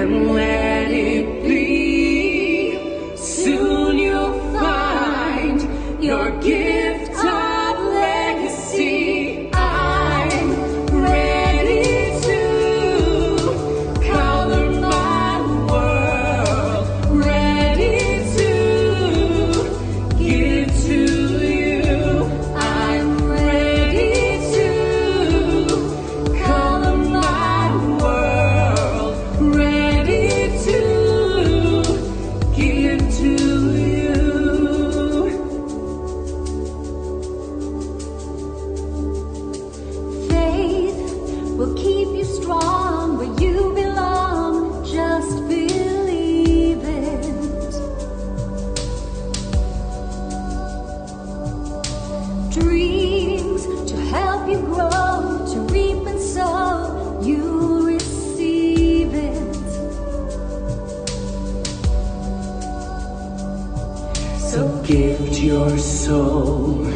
and let it be. Soon you'll find your gift of legacy. I'm ready to color my world, ready to give to you. I'm ready to color my world, ready to give to you. Faith will keep you strong where you belong. Just believe it. Dreams to help you grow, to reap and sow, you receive it. So gift your soul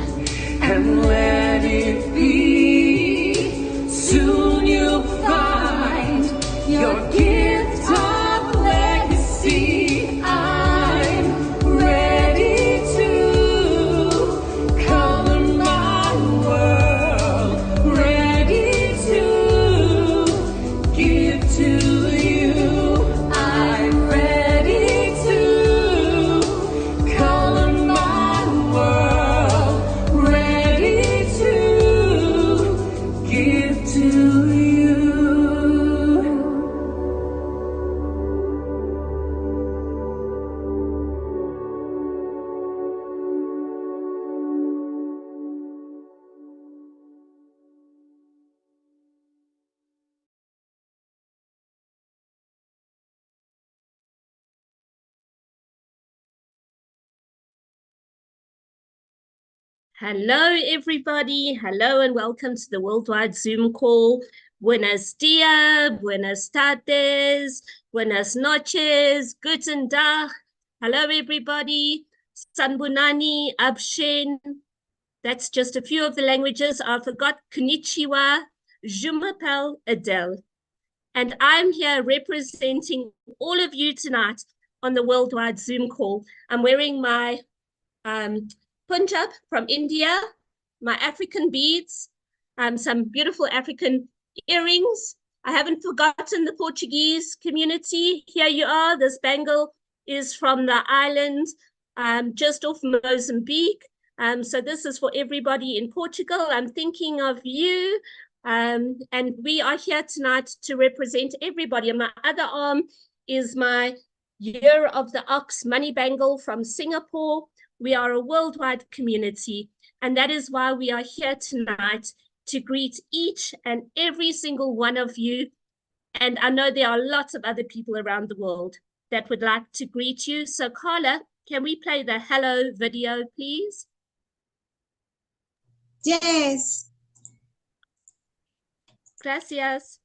and let it be. Soon you'll find your gift of legacy. I'm ready to color my world, ready to give to you. I'm ready to color my world, ready to give to you. Hello, everybody. Hello, and welcome to the worldwide Zoom call. Buenos dias, buenas tardes, buenas noches, guten Tag. Hello, everybody. Sanbunani, Abshin. That's just a few of the languages. I forgot Konnichiwa. Je m'appelle Adele. And I'm here representing all of you tonight on the worldwide Zoom call. I'm wearing my Punjab from India, my African beads, some beautiful African earrings. I haven't forgotten the Portuguese community. Here you are. This bangle is from the island just off Mozambique. So this is for everybody in Portugal. I'm thinking of you. And we are here tonight to represent everybody. And my other arm is my Year of the Ox money bangle from Singapore. We are a worldwide community, and that is why we are here tonight to greet each and every single one of you. And I know there are lots of other people around the world that would like to greet you. So Carla, can we play the hello video, please? Yes. Gracias.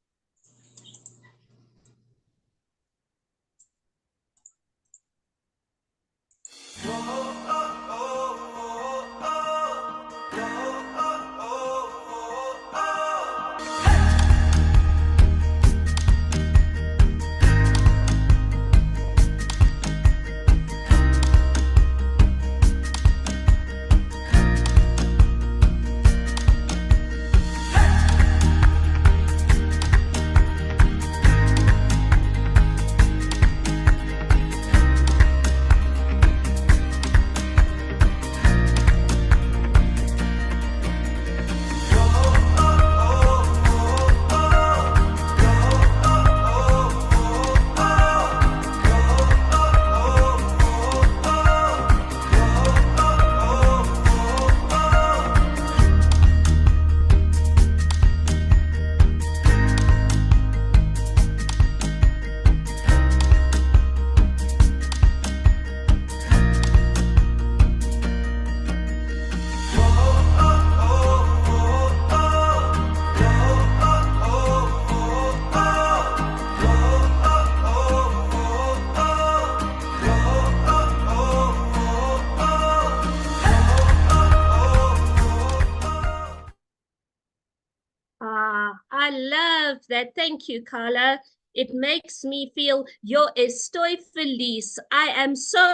I love that. Thank you, Carla. It makes me feel, yo estoy feliz. I am so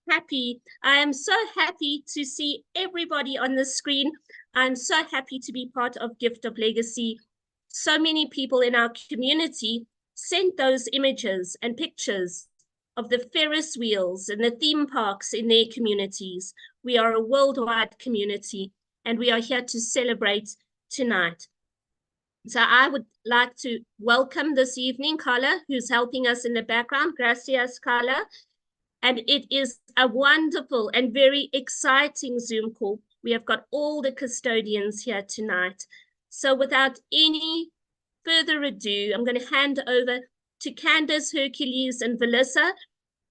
happy. I am so happy to see everybody on the screen. I'm so happy to be part of Gift of Legacy. So many people in our community sent those images and pictures of the Ferris wheels and the theme parks in their communities. We are a worldwide community, and we are here to celebrate tonight. So I would like to welcome this evening Carla, who's helping us in the background. Gracias, Carla. And it is a wonderful and very exciting Zoom call. We have got all the custodians here tonight. So without any further ado, I'm going to hand over to Candace, Hercules, and Melissa,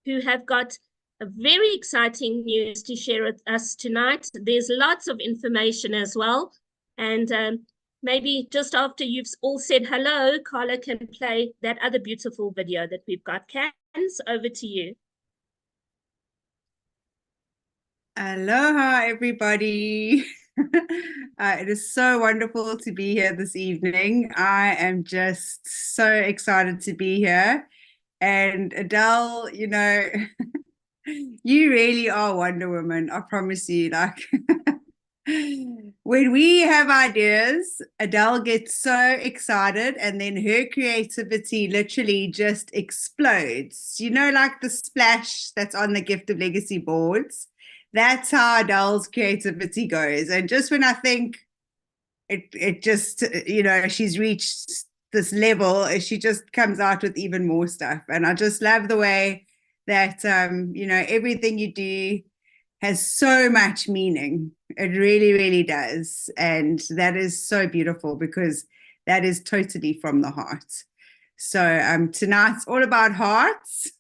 who have got a very exciting news to share with us tonight. There's lots of information as well. And maybe just after you've all said hello, Carla can play that other beautiful video that we've got. Candace, over to you. Aloha, everybody. It is so wonderful to be here this evening. I am just so excited to be here. And Adele, you know, you really are Wonder Woman. I promise you. Like, when we have ideas, Adele gets so excited, and then her creativity literally just explodes. You know, like the splash that's on the Gift of Legacy boards. That's how Adele's creativity goes. And just when I think it just, you know, she's reached this level, she just comes out with even more stuff. And I just love the way that, you know, everything you do has so much meaning. It really, really does. And that is so beautiful, because that is totally from the heart. So tonight's all about hearts.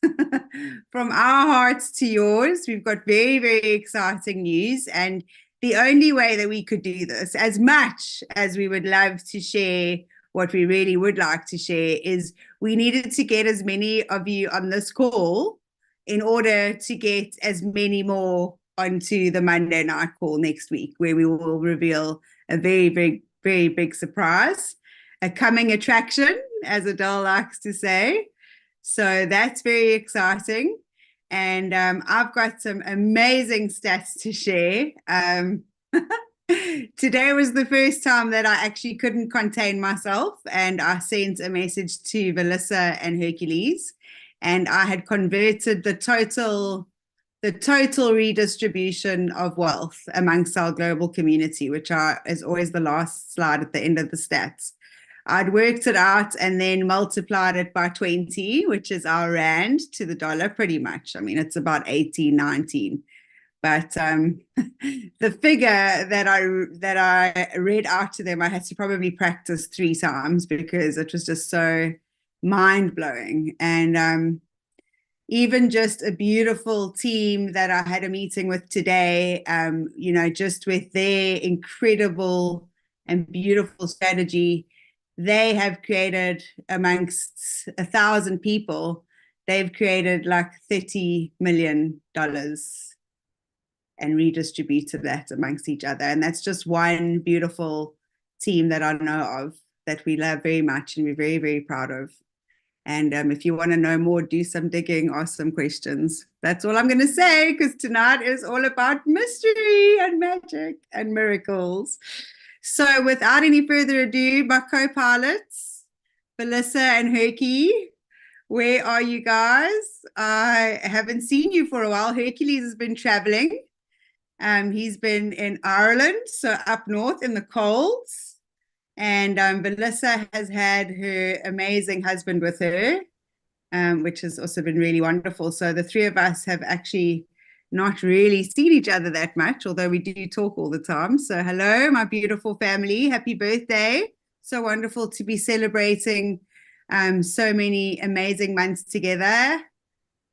From our hearts to yours. We've got very, very exciting news. And the only way that we could do this, as much as we would love to share what we really would like to share, is we needed to get as many of you on this call in order to get as many more onto the Monday night call next week, where we will reveal a very, very, very big surprise, a coming attraction, as Adele likes to say. So that's very exciting. And I've got some amazing stats to share. Today was the first time that I actually couldn't contain myself, and I sent a message to Melissa and Hercules, and I had converted the total redistribution of wealth amongst our global community, which is always the last slide at the end of the stats. I'd worked it out and then multiplied it by 20, which is our rand to the dollar pretty much. I mean, it's about 18, 19. But the figure that I read out to them, I had to probably practice 3 times, because it was just so mind-blowing. And even just a beautiful team that I had a meeting with today, you know, just with their incredible and beautiful strategy, they have created amongst 1,000 people, they've created like $30 million and redistributed that amongst each other. And that's just one beautiful team that I know of, that we love very much and we're very, very proud of. And if you want to know more, do some digging, ask some questions. That's all I'm going to say, because tonight is all about mystery and magic and miracles. So without any further ado, my co-pilots, Melissa and Herky, where are you guys? I haven't seen you for a while. Hercules has been traveling. He's been in Ireland, so up north in the colds. And Melissa has had her amazing husband with her, which has also been really wonderful. So the 3 of us have actually not really seen each other that much, although we do talk all the time. So hello, my beautiful family. Happy birthday. So wonderful to be celebrating so many amazing months together.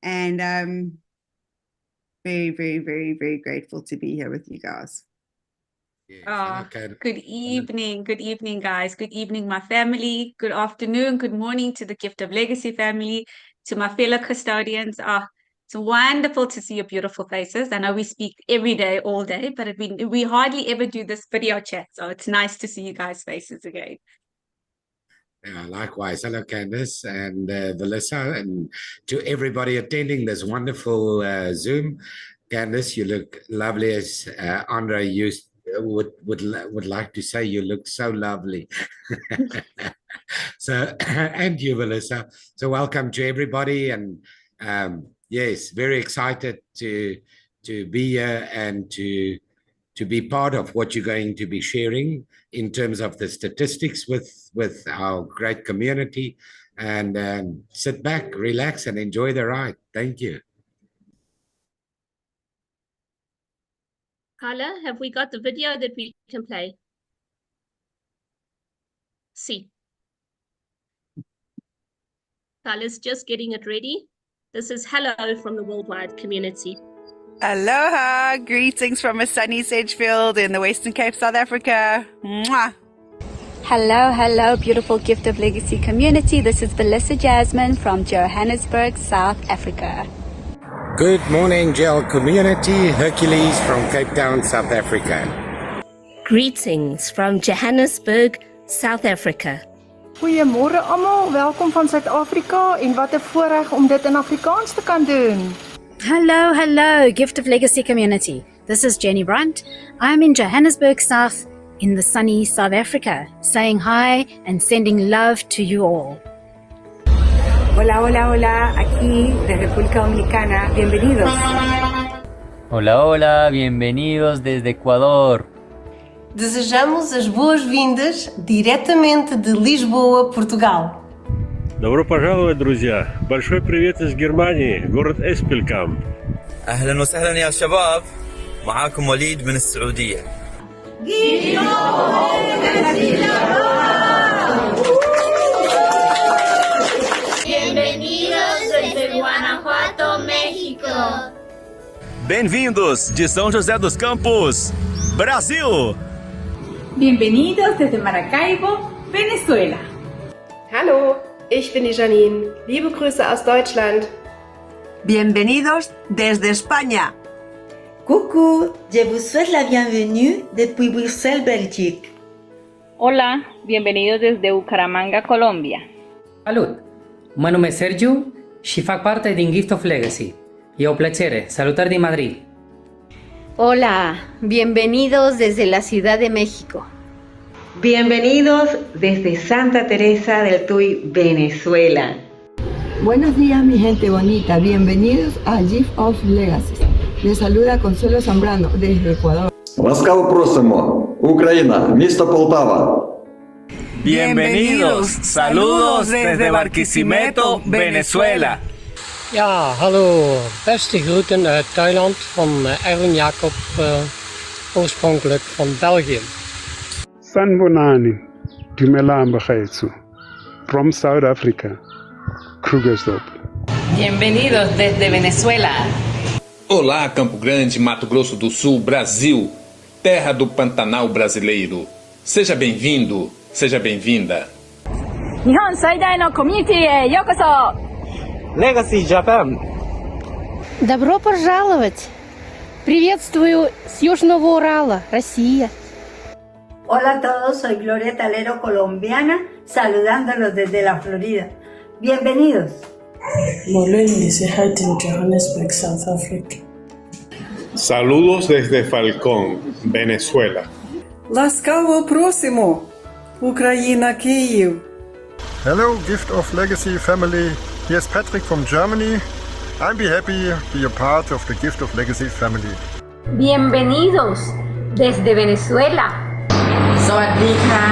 And very, very, very, very grateful to be here with you guys. Good evening, guys. Good evening, my family. Good afternoon, good morning to the Gift of Legacy family, to my fellow custodians. It's wonderful to see your beautiful faces. I know we speak every day, all day, but we hardly ever do this video chat, so it's nice to see you guys' faces again. Likewise, hello Candice and Melissa, and to everybody attending this wonderful Zoom. Candice, you look lovely, as Andre used would like to say. You look so lovely. So, and you, Melissa. So, welcome to everybody, and yes, very excited to be here and to be part of what you're going to be sharing in terms of the statistics with our great community. And sit back, relax, and enjoy the ride. Thank you. Carla, have we got the video that we can play? See. Carla's just getting it ready. This is hello from the worldwide community. Aloha, greetings from a sunny Sedgefield in the Western Cape, South Africa. Mwah. Hello, beautiful Gift of Legacy community. This is Melissa Jasmine from Johannesburg, South Africa. Good morning, GL community. Hercules from Cape Town, South Africa. Greetings from Johannesburg, South Africa. Goeiemôre almal, welkom van Suid-Afrika en wat 'n voorreg om dit in Afrikaans te kan doen. Hello, Gift of Legacy community. This is Jenny Brunt. I'm in Johannesburg South in the sunny South Africa, saying hi and sending love to you all. Hola, aquí de República Dominicana, bienvenidos. Hola, bienvenidos desde Ecuador. Desejamos as boas-vindas diretamente de Lisboa, Portugal. Добро пожаловать, друзья! Большой привет из Германии, город Эспелькамп. أهلا وسهلا يا شباب، معاكم وليد من السعودية. Bienvenidos desde Guanajuato, México. Bem-vindos de São José dos Campos, Brasil. Bienvenidos desde Maracaibo, Venezuela. Hallo, ich bin die Janine. Liebe Grüße aus Deutschland. Bienvenidos desde España. Coucou, je vous souhaite la bienvenue depuis Bruxelles, Belgique. Hola, bienvenidos desde Bucaramanga, Colombia. Salut, mă numesc Sergiu și fac parte din Gift of Legacy. E o plăcere, salutări din Madrid. Hola, bienvenidos desde la Ciudad de México. Bienvenidos desde Santa Teresa del Tuy, Venezuela. Buenos días mi gente bonita, bienvenidos a Gift of Legacy. Les saluda Consuelo Zambrano desde Ecuador. Ласкаво просимо, Україна, місто Полтава. Bienvenidos, saludos desde Barquisimeto, Venezuela. Ja, hallo, beste groeten uit Thailand van Erwin Jacob, oorspronkelijk van België. Sanbonani, Dumelamba Gaitsu, from South Africa, Krugersdorp. Bienvenidos desde Venezuela. Olá, Campo Grande, Mato Grosso do Sul, Brasil, terra do Pantanal brasileiro. Seja bem-vindo, seja bem-vinda. Nihon Saidai no Communityへようこそ. Legacy Japan. Добро пожаловать! Приветствую с Южного Урала, Россия. Hola a todos, soy Gloria Talero, colombiana, saludándolos desde la Florida. Bienvenidos. Molweni Sehatin, Johannesburg, South Africa. Saludos desde Falcón, Venezuela. Ласкаво просимо, Україна, Київ. Hello, Gift of Legacy family. Here's Patrick from Germany. I'm be happy to be a part of the Gift of Legacy family. Bienvenidos desde Venezuela. สวัสดีค่ะ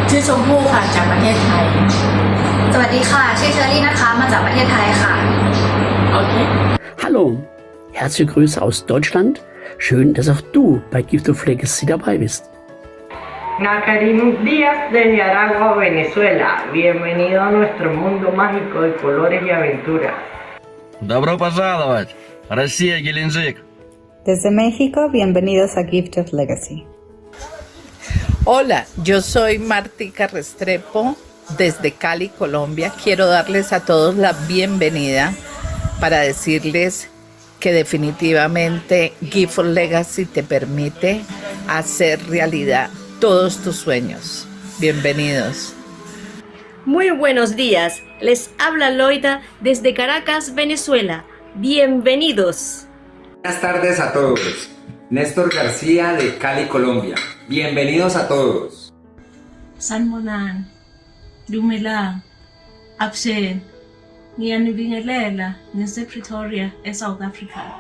ชื่อชมพู่ค่ะจากประเทศไทยสวัสดีค่ะชื่อเชอรี่นะคะมาจากประเทศไทยค่ะโอเค Hallo, herzliche Grüße aus Deutschland. Schön, dass auch du bei Gift of Legacy dabei bist. Nacarim Díaz desde Aragua, Venezuela. Bienvenido a nuestro mundo mágico de colores y aventuras. Добро пожаловать, Россия, Геленджик. Desde México, bienvenidos a Gift of Legacy. Hola, yo soy Martica Restrepo desde Cali, Colombia. Quiero darles a todos la bienvenida para decirles que definitivamente Gift of Legacy te permite hacer realidad todos tus sueños. Bienvenidos. Muy buenos días, les habla Loida desde Caracas, Venezuela. Bienvenidos. Buenas tardes a todos. Néstor García de Cali, Colombia. Bienvenidos a todos. San Monan, Lumela, Absen, Nianubingelela, desde Pretoria, South Africa.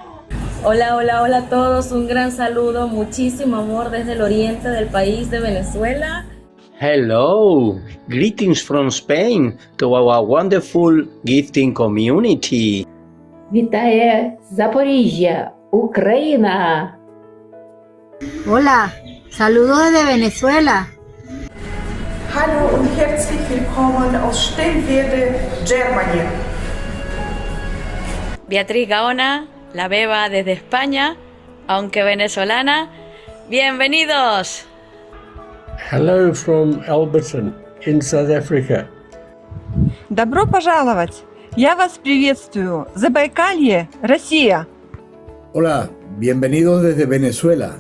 Hola, hola, hola a todos. Un gran saludo, muchísimo amor desde el oriente del país de Venezuela. Hello, greetings from Spain to our wonderful gifting community. Вітає Запоріжжя, Україна. Hola, saludos desde Venezuela. Hallo und herzlich willkommen aus Stellwerde, Germany. Beatriz Gaona, la beba desde España, aunque venezolana. Bienvenidos. Hello from Alberton in South Africa. Добро пожаловать! Я вас приветствую! Забайкалье, Россия! Hola, bienvenidos desde Venezuela.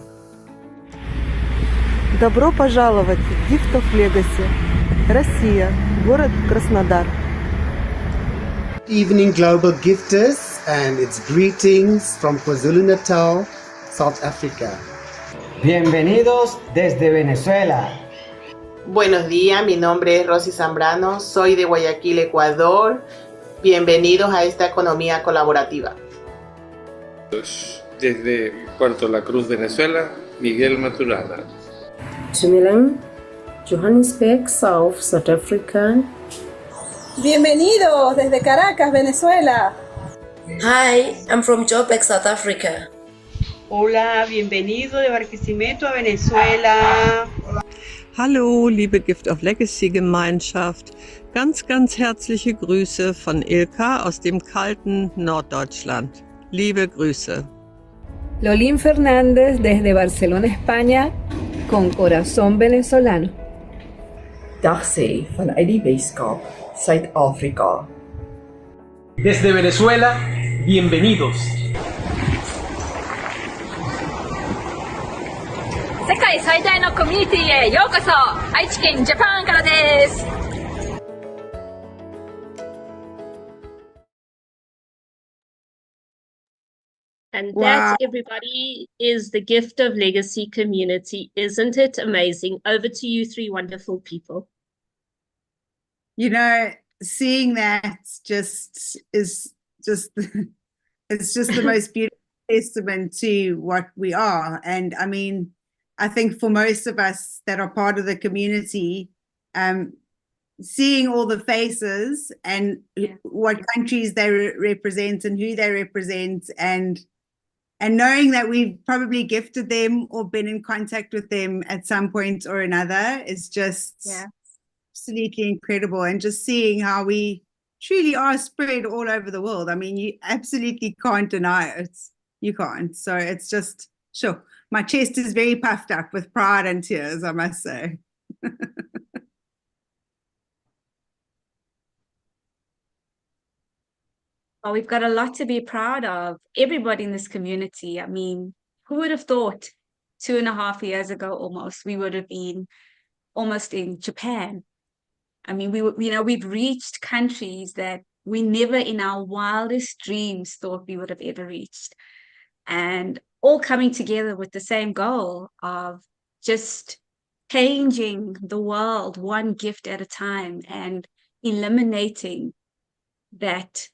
Добро пожаловать в Gift of Legacy, Россия, город Краснодар. Evening global gifters, and it's greetings from KwaZulu-Natal, South Africa. Bienvenidos desde Venezuela. Buenos días, mi nombre es Rosy Zambrano, soy de Guayaquil, Ecuador. Bienvenidos a esta economía colaborativa. Desde Puerto La Cruz, Venezuela, Miguel Maturana. Tumilang, Johannesburg, South Africa. Bienvenidos desde Caracas, Venezuela. Hi, I'm from Joburg, South Africa. Hola, bienvenido de Barquisimeto a Venezuela. Hallo, liebe Gift of Legacy Gemeinschaft. Ganz, ganz herzliche Grüße von Ilka aus dem kalten Norddeutschland. Liebe Grüße. Lolín Fernández desde Barcelona, España, con corazón venezolano. Darcy vanuit die Weeskap, Zuid-Afrika. Desde Venezuela, bienvenidos. 世界最大のコミュニティへようこそ。愛知県ジャパンからです。And that, everybody, is the Gift of Legacy community. Isn't it amazing? Over to you three wonderful people. You know, seeing that just is just, it's just the most beautiful testament to what we are. And I mean, I think for most of us that are part of the community, seeing all the faces and what countries they represent and who they represent, and knowing that we've probably gifted them or been in contact with them at some point or another is just absolutely incredible. And just seeing how we truly are spread all over the world. I mean, you absolutely can't deny it. You can't. So it's just, sure. My chest is very puffed up with pride and tears, I must say. Well, we've got a lot to be proud of. Everybody in this community. I mean, who would have thought 2.5 years ago almost we would have been almost in Japan? I mean, we've reached countries that we never in our wildest dreams thought we would have ever reached. And all coming together with the same goal of just changing the world one gift at a time and eliminating that,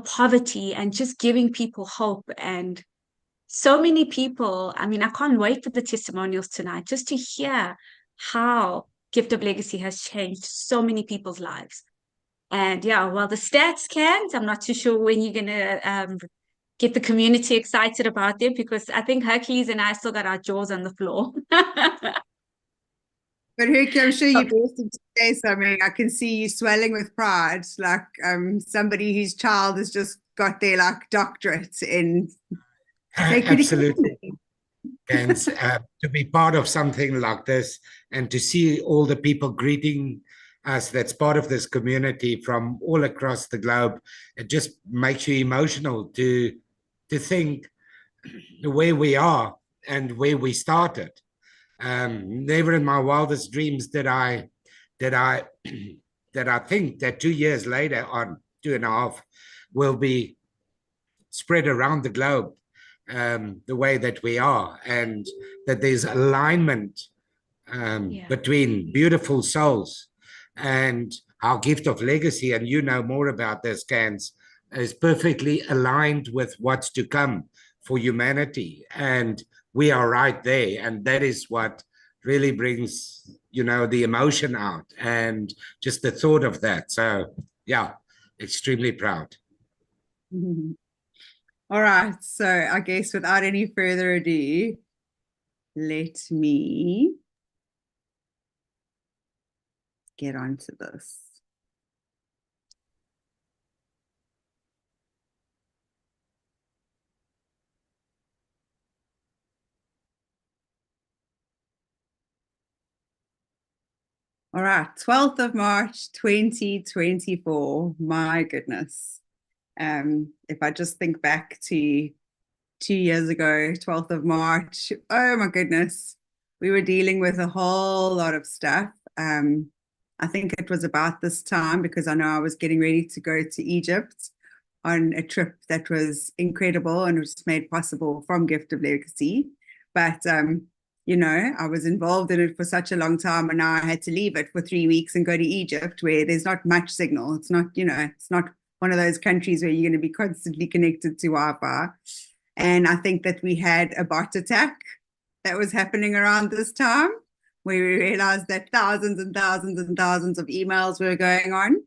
poverty, and just giving people hope. And so many people, I mean, I can't wait for the testimonials tonight just to hear how Gift of Legacy has changed so many people's lives. And well, the stats can't. I'm not too sure when you're going to get the community excited about them, because I think Hercules and I still got our jaws on the floor. But Hercules, I'm sure you bursting to say something. I can see you swelling with pride, like somebody whose child has just got their doctorate in. Absolutely. And to be part of something like this, and to see all the people greeting us that's part of this community from all across the globe, it just makes you emotional to think where we are and where we started. Never in my wildest dreams did I that I think that 2 years later on, 2.5, will be spread around the globe the way that we are, and that there's alignment between beautiful souls, and our gift of legacy, and you know more about this, Gans, is perfectly aligned with what's to come for humanity, and we are right there, and that is what really brings, you know, the emotion out and just the thought of that. So yeah, extremely proud. All right, so I guess without any further ado, let me get on to this. All right, 12th of March, 2024. My goodness. If I just think back to 2 years ago, 12th of March, oh my goodness, we were dealing with a whole lot of stuff. I think it was about this time because I know I was getting ready to go to Egypt on a trip that was incredible and was made possible from Gift of Legacy. But you know, I was involved in it for such a long time, and now I had to leave it for 3 weeks and go to Egypt, where there's not much signal. It's not, you know, it's not one of those countries where you're going to be constantly connected to Wi-Fi. And I think that we had a bot attack that was happening around this time, where we realized that thousands and thousands and thousands of emails were going on,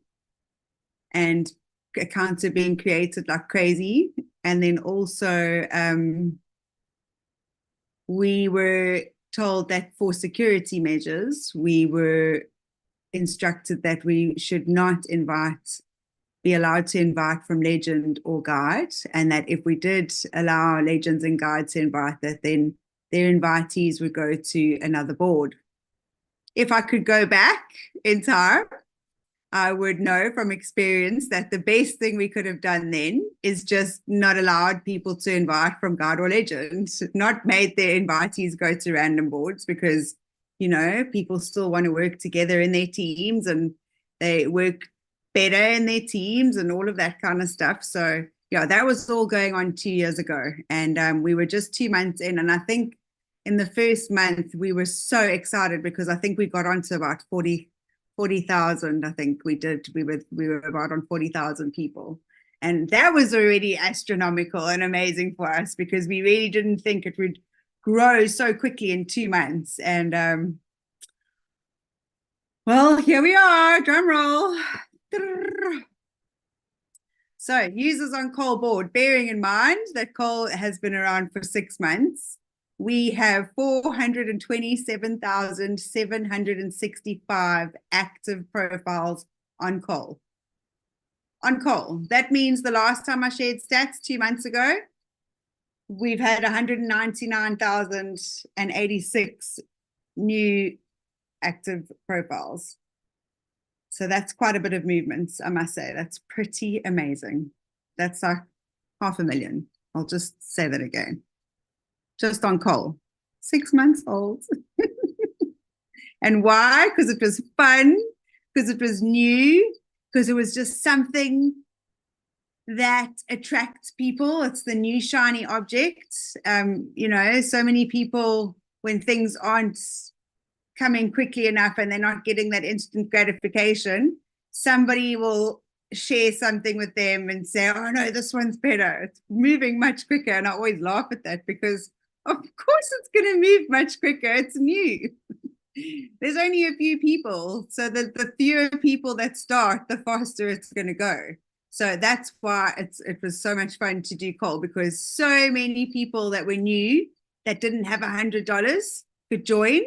and accounts are being created like crazy. And then also, we were told that for security measures, we were instructed that we should not be allowed to invite from legend or guide, and that if we did allow legends and guides to invite, that then their invitees would go to another board. If I could go back in time, I would know from experience that the best thing we could have done then is just not allowed people to invite from guide or legend, not made their invitees go to random boards, because, you know, people still want to work together in their teams, and they work better in their teams and all of that kind of stuff. So yeah, that was all going on 2 years ago, and we were just 2 months in, and I think in the first month we were so excited because I think we got on to about 40,000. I think we were about on 40,000 people, and that was already astronomical and amazing for us, because we really didn't think it would grow so quickly in 2 months. And well, here we are, drum roll. So users on Cole board, bearing in mind that Cole has been around for 6 months, we have 427,765 active profiles on Cole. On Cole. That means the last time I shared stats 2 months ago, we've had 199,086 new active profiles. So that's quite a bit of movement, I must say. That's pretty amazing. That's like 500,000. I'll just say that again. Just on Cole, 6 months old. And why? Because it was fun, because it was new, because it was just something that attracts people. It's the new shiny object. You know, so many people, when things aren't coming quickly enough and they're not getting that instant gratification, somebody will share something with them and say, oh no, this one's better. It's moving much quicker. And I always laugh at that, because of course it's going to move much quicker. It's new. There's only a few people. So the fewer people that start, the faster it's going to go. So that's why it was so much fun to do Cole, because so many people that were new, that didn't have $100 could join.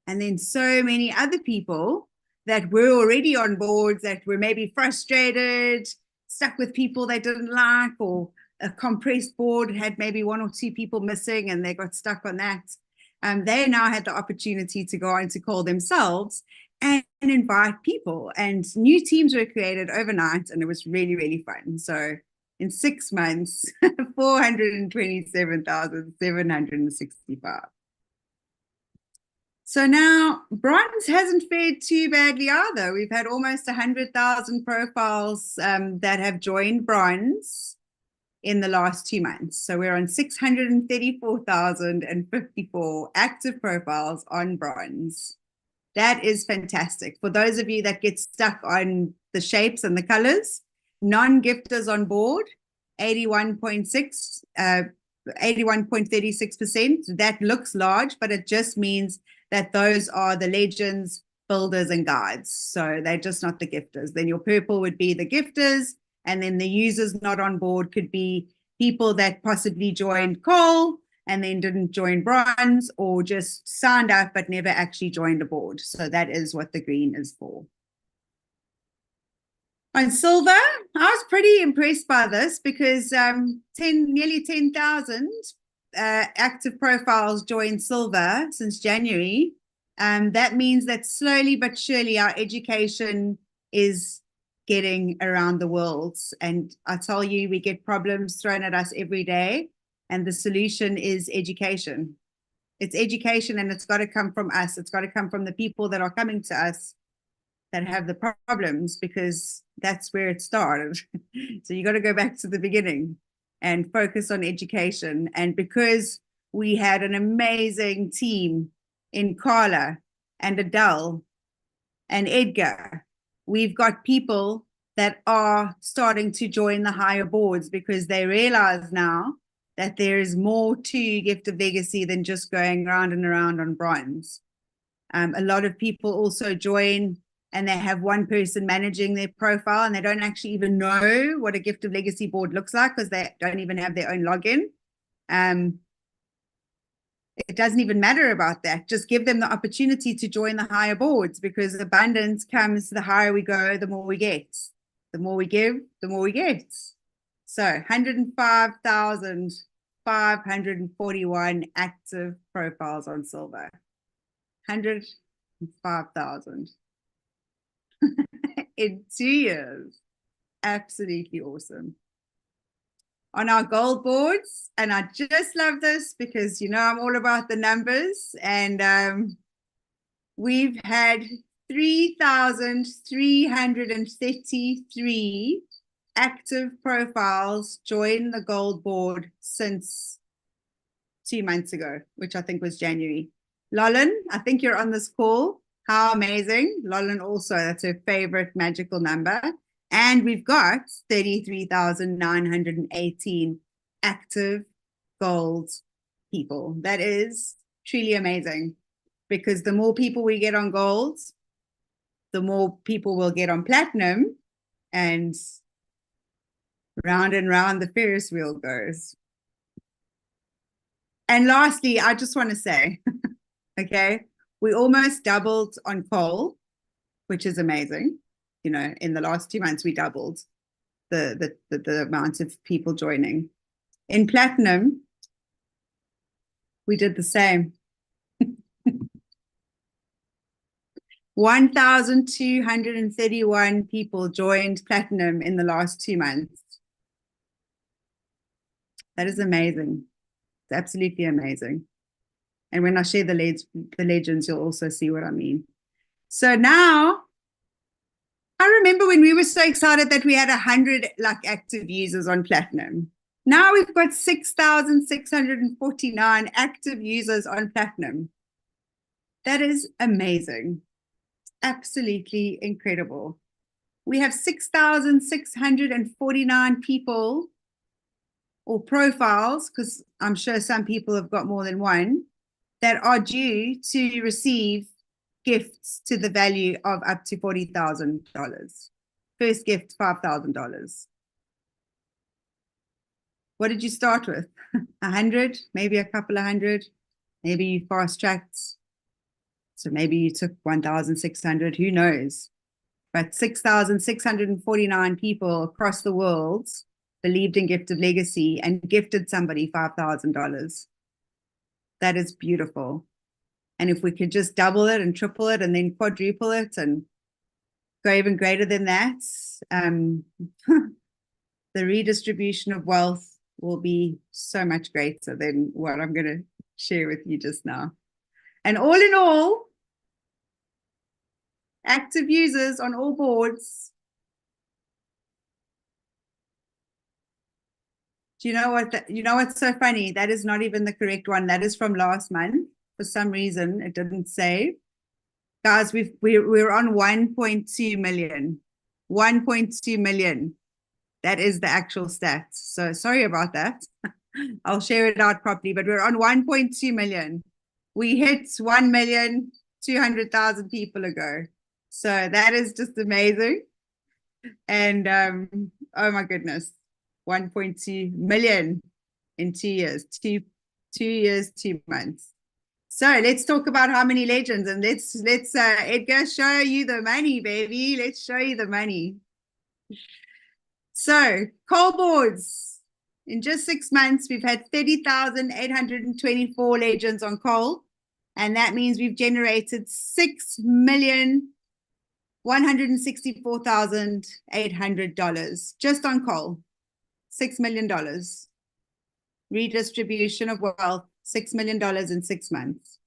And then so many other people that were already on boards that were maybe frustrated, stuck with people they didn't like, or a compressed board had maybe 1 or 2 people missing and they got stuck on that. They now had the opportunity to go on to Call themselves and invite people, and new teams were created overnight, and it was really, really fun. So in 6 months, 427,765. So now bronze hasn't fared too badly either. We've had almost 100,000 profiles that have joined bronze in the last 2 months. So we're on 634,054 active profiles on bronze. That is fantastic. For those of you that get stuck on the shapes and the colors, non-gifters on board, 81.36%. That looks large, but it just means that those are the legends, builders, and guides. So they're just not the gifters. Then your purple would be the gifters, and then the users not on board could be people that possibly joined coal and then didn't join bronze, or just signed up but never actually joined a board. So that is what the green is for. On silver, I was pretty impressed by this because nearly 10,000 active profiles joined silver since January. That means that slowly but surely our education is getting around the world. And I tell you, we get problems thrown at us every day. And the solution is education. It's education, and it's got to come from us. It's got to come from the people that are coming to us that have the problems, because that's where it started. So you got to go back to the beginning and focus on education. And because we had an amazing team in Carla and Adele and Edgar, we've got people that are starting to join the higher boards because they realize now that there is more to Gift of Legacy than just going round and around on bronze. A lot of people also join and they have one person managing their profile, and they don't actually even know what a Gift of Legacy board looks like because they don't even have their own login. It doesn't even matter about that. Just give them the opportunity to join the higher boards, because abundance comes the higher we go, the more we get. The more we give, the more we get. So 105,541 active profiles on silver. 105,000 in 2 years. Absolutely awesome. On our gold boards, and I just love this because, you know, I'm all about the numbers, and we've had 3,333 active profiles join the gold board since 2 months ago, which I think was January. Lolin, I think you're on this call. How amazing. Lolin also, that's her favorite magical number. And we've got 33,918 active gold people. That is truly amazing, because the more people we get on gold, the more people will get on platinum, and round the Ferris wheel goes. And lastly, I just want to say, okay, we almost doubled on coal, which is amazing. You know, in the last 2 months, we doubled the amount of people joining. In platinum, we did the same. 1,231 people joined platinum in the last 2 months. That is amazing. It's absolutely amazing. And when I share the legends, you'll also see what I mean. So now, I remember when we were so excited that we had 100 active users on platinum. Now we've got 6,649 active users on platinum. That is amazing. Absolutely incredible. We have 6,649 people, or profiles, because I'm sure some people have got more than one, that are due to receive gifts to the value of up to $40,000. First gift, $5,000. What did you start with? 100, maybe a couple of hundred, maybe you fast-tracked. So maybe you took 1,600, who knows? But 6,649 people across the world believed in Gift of Legacy and gifted somebody $5,000. That is beautiful. And if we could just double it and triple it and then quadruple it and go even greater than that, the redistribution of wealth will be so much greater than what I'm going to share with you just now. And all in all, active users on all boards. Do you know what? You know what's so funny? That is not even the correct one. That is from last month. For some reason, it didn't say. Guys, we're on 1.2 million. 1.2 million. That is the actual stats. So sorry about that. I'll share it out properly, but we're on 1.2 million. We hit 1,200,000 people ago. So that is just amazing. And oh my goodness, 1.2 million in 2 years, 2 years, 2 months. So let's talk about how many legends, and let's Edgar, show you the money, baby. Let's show you the money. So coal boards, in just 6 months, we've had 30,824 legends on coal. And that means we've generated $6,164,800 just on coal. $6 million. Redistribution of wealth, $6 million in 6 months.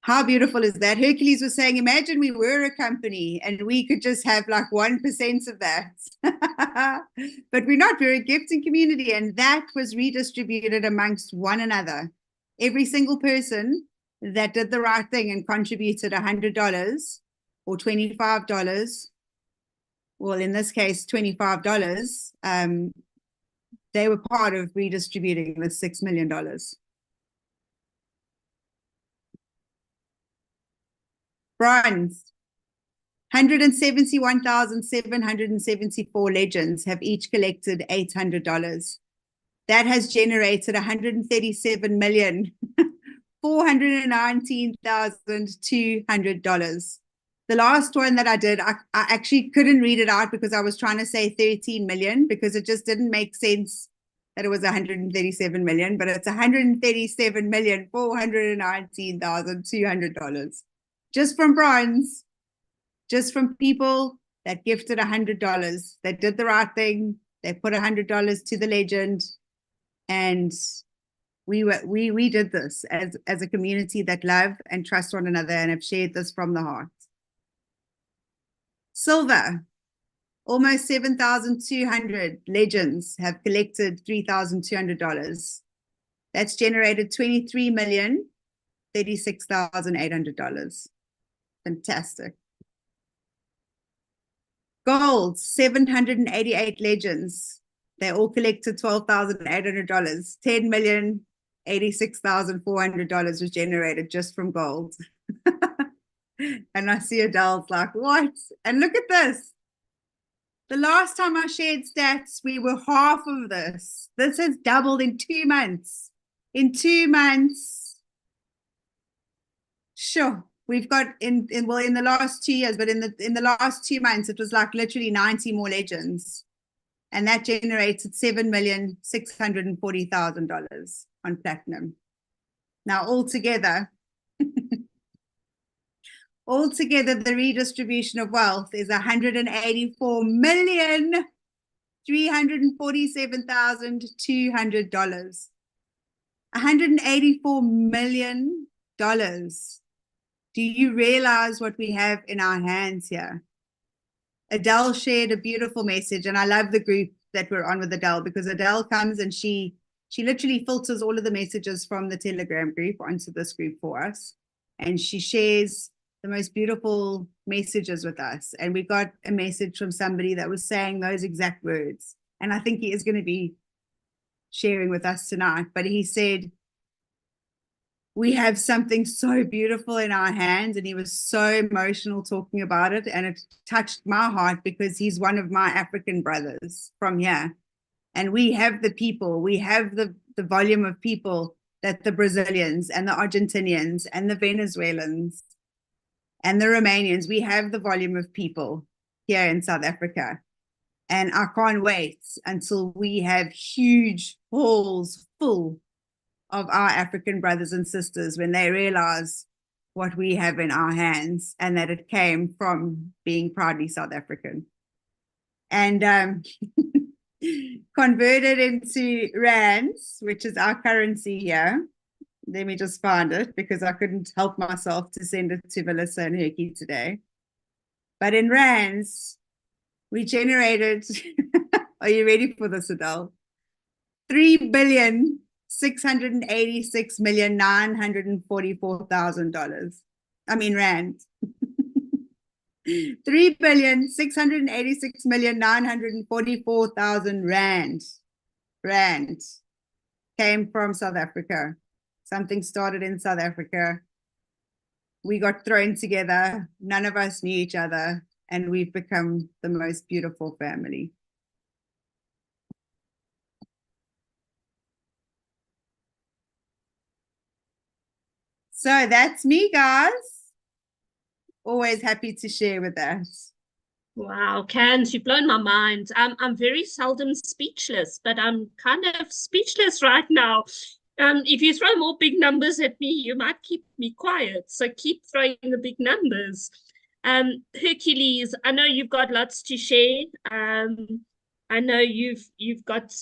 How beautiful is that? Hercules was saying, imagine we were a company and we could just have like 1% of that. But we're not, we're a gifting community, and that was redistributed amongst one another. Every single person that did the right thing and contributed $100 or $25, well, in this case, $25, they were part of redistributing the $6 million. Bronze, 171,774 legends have each collected $800. That has generated $137,419,200. The last one that I did, I actually couldn't read it out because I was trying to say 13 million because it just didn't make sense that it was 137 million, but it's $137,419,200. Just from bronze, just from people that gifted $100. They did the right thing. They put $100 to the legend. And we did this as a community that love and trust one another and have shared this from the heart. Silver, almost 7,200 legends have collected $3,200. That's generated $23,036,800. Fantastic. Gold, 788 legends. They all collected $12,800. $10,086,400 was generated just from gold. And I see Adele's like, what? And look at this. The last time I shared stats, we were half of this. This has doubled in 2 months. In 2 months. Sure. We've got in the last 2 years, but in the last 2 months, it was like literally 90 more legends. And that generated $7,640,000 on platinum. Now, altogether, the redistribution of wealth is $184,347,200. $184 million. Do you realize what we have in our hands here? Adele shared a beautiful message, and I love the group that we're on with Adele, because Adele comes and she literally filters all of the messages from the Telegram group onto this group for us, and she shares the most beautiful messages with us. And we got a message from somebody that was saying those exact words, and I think he is going to be sharing with us tonight. But he said, we have something so beautiful in our hands, and he was so emotional talking about it, and it touched my heart because he's one of my African brothers from here. And we have the people, we have the volume of people that the Brazilians and the Argentinians and the Venezuelans and the Romanians, we have the volume of people here in South Africa. And I can't wait until we have huge halls full of our African brothers and sisters when they realize what we have in our hands and that it came from being proudly South African. And converted into rands, which is our currency here, Let me just find it because I couldn't help myself to send it to Melissa and Herky today. But in rands, we generated, are you ready for this, Adele? $3,686,944,000. I mean, rand. $3,686,944,000 rand came from South Africa. Something started in South Africa. We got thrown together. None of us knew each other, and we've become the most beautiful family. So that's me, guys. Always happy to share with us. Wow, Cans, you've blown my mind. I'm very seldom speechless, but I'm kind of speechless right now. If you throw more big numbers at me, you might keep me quiet. So keep throwing the big numbers. Hercules, I know you've got lots to share. I know you've got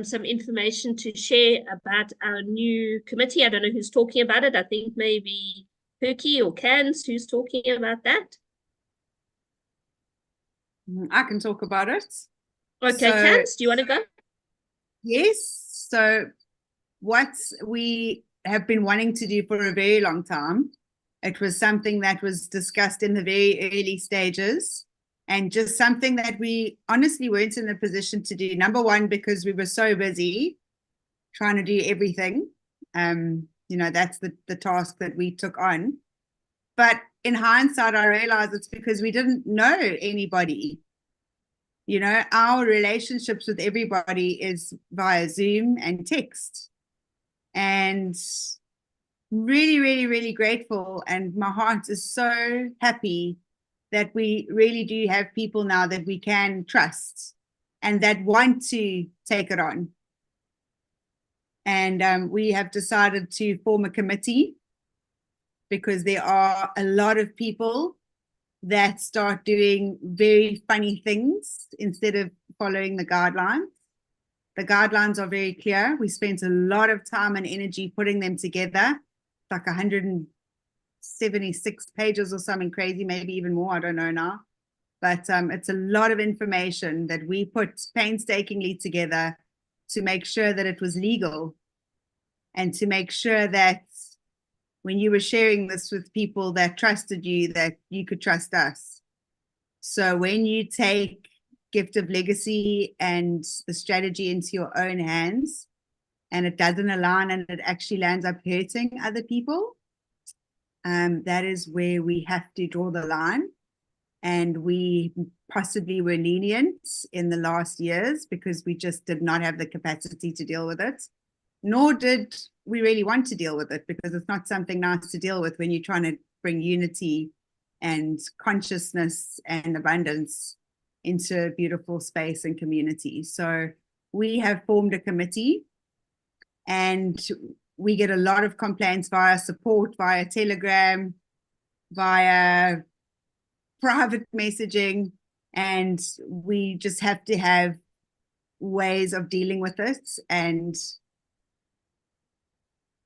some information to share about our new committee. I don't know who's talking about it. I think maybe Herky or Cans, who's talking about that? I can talk about it. Okay, Cans, do you want to go? Yes. So what we have been wanting to do for a very long time, it was something that was discussed in the very early stages, and just something that we honestly weren't in a position to do. Number one, because we were so busy trying to do everything. You know, that's the task that we took on. But in hindsight, I realized it's because we didn't know anybody. You know, our relationships with everybody is via Zoom and text. And really, really, really grateful. And my heart is so happy that we really do have people now that we can trust and that want to take it on. And we have decided to form a committee because there are a lot of people that start doing very funny things instead of following the guidelines. The guidelines are very clear. We spent a lot of time and energy putting them together, like 176 pages or something crazy, maybe even more, I don't know now. But it's a lot of information that we put painstakingly together to make sure that it was legal and to make sure that when you were sharing this with people that trusted you, that you could trust us. So when you take Gift of Legacy and the strategy into your own hands, and it doesn't align and it actually lands up hurting other people, that is where we have to draw the line. And we possibly were lenient in the last years because we just did not have the capacity to deal with it. Nor did we really want to deal with it because it's not something nice to deal with when you're trying to bring unity and consciousness and abundance into a beautiful space and community. So we have formed a committee and we get a lot of complaints via support, via Telegram, via private messaging, and we just have to have ways of dealing with it. And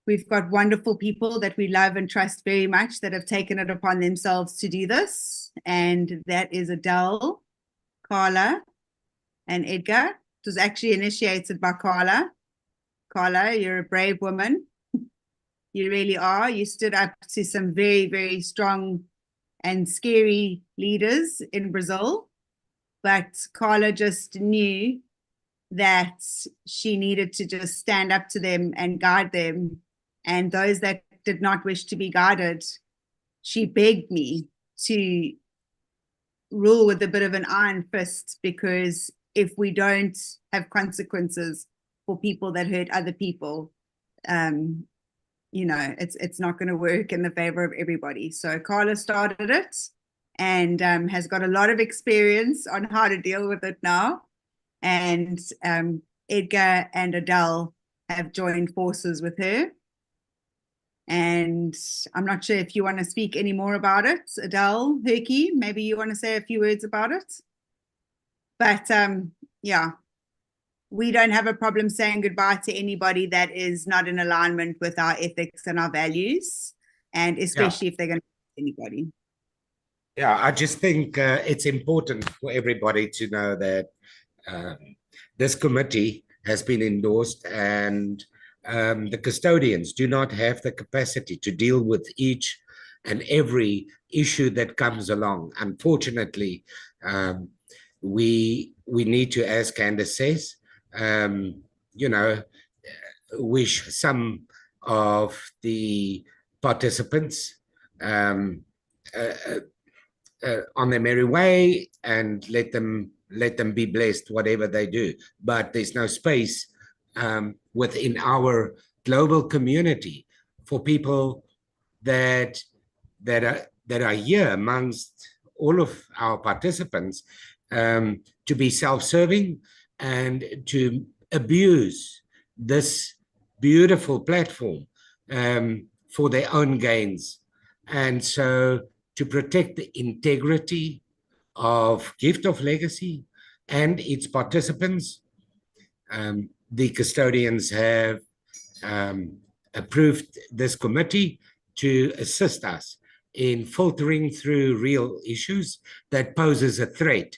we've got wonderful people that we love and trust very much that have taken it upon themselves to do this. And that is Adele, Carla, and Edgar. It was actually initiated by Carla. Carla, you're a brave woman. You really are. You stood up to some very, very strong and scary leaders in Brazil. But Carla just knew that she needed to just stand up to them and guide them. And those that did not wish to be guided, she begged me to rule with a bit of an iron fist, because if we don't have consequences for people that hurt other people, you know, it's not going to work in the favor of everybody. So Carla started it and has got a lot of experience on how to deal with it now. And Edgar and Adele have joined forces with her. And I'm not sure if you want to speak any more about it. Adele, Herky, maybe you want to say a few words about it. But yeah, we don't have a problem saying goodbye to anybody that is not in alignment with our ethics and our values, and especially if they're going to anybody. Yeah, I just think it's important for everybody to know that this committee has been endorsed, and the custodians do not have the capacity to deal with each and every issue that comes along. Unfortunately, we need to, as Candace says, you know, wish some of the participants on their merry way and let them be blessed, whatever they do. But there's no space within our global community for people that are here amongst all of our participants to be self-serving and to abuse this beautiful platform for their own gains. And so to protect the integrity of Gift of Legacy and its participants, the custodians have approved this committee to assist us in filtering through real issues that poses a threat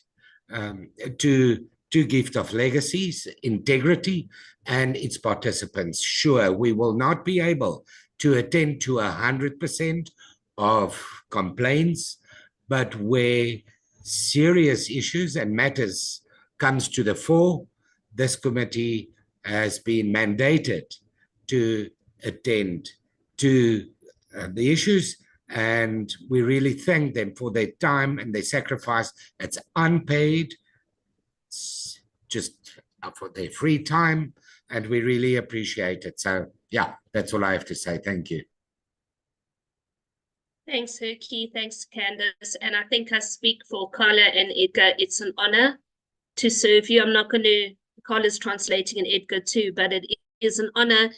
to Gift of Legacy's integrity and its participants. Sure, we will not be able to attend to 100% of complaints, but where serious issues and matters comes to the fore, this committee has been mandated to attend to the issues, and we really thank them for their time and their sacrifice. It's unpaid, it's just for their free time, and we really appreciate it. So yeah, that's all I have to say. Thank you. Thanks, Herky. Thanks, Candace. And I think I speak for Carla and Edgar. It's an honor to serve you. I'm not going to, Carla's translating and Edgar too, but it is an honor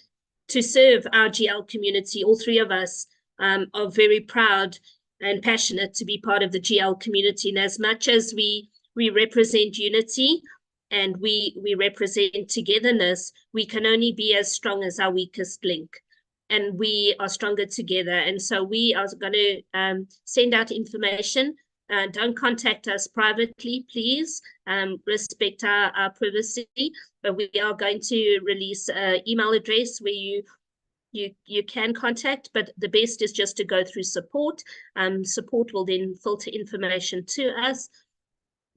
to serve our GL community. All three of us are very proud and passionate to be part of the GL community. And as much as we represent unity and we represent togetherness, we can only be as strong as our weakest link. And we are stronger together. And so we are going to send out information. Don't contact us privately, please. Respect our privacy. But we are going to release an email address where you can contact, but the best is just to go through support. Support will then filter information to us.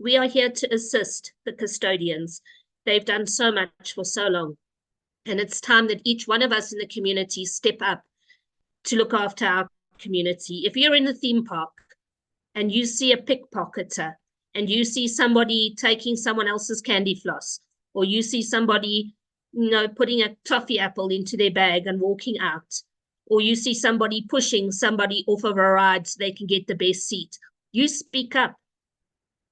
We are here to assist the custodians. They've done so much for so long. And it's time that each one of us in the community step up to look after our community. If you're in the theme park and you see a pickpocketer and you see somebody taking someone else's candy floss, or you see somebody, putting a toffee apple into their bag and walking out, or you see somebody pushing somebody off of a ride so they can get the best seat, you speak up.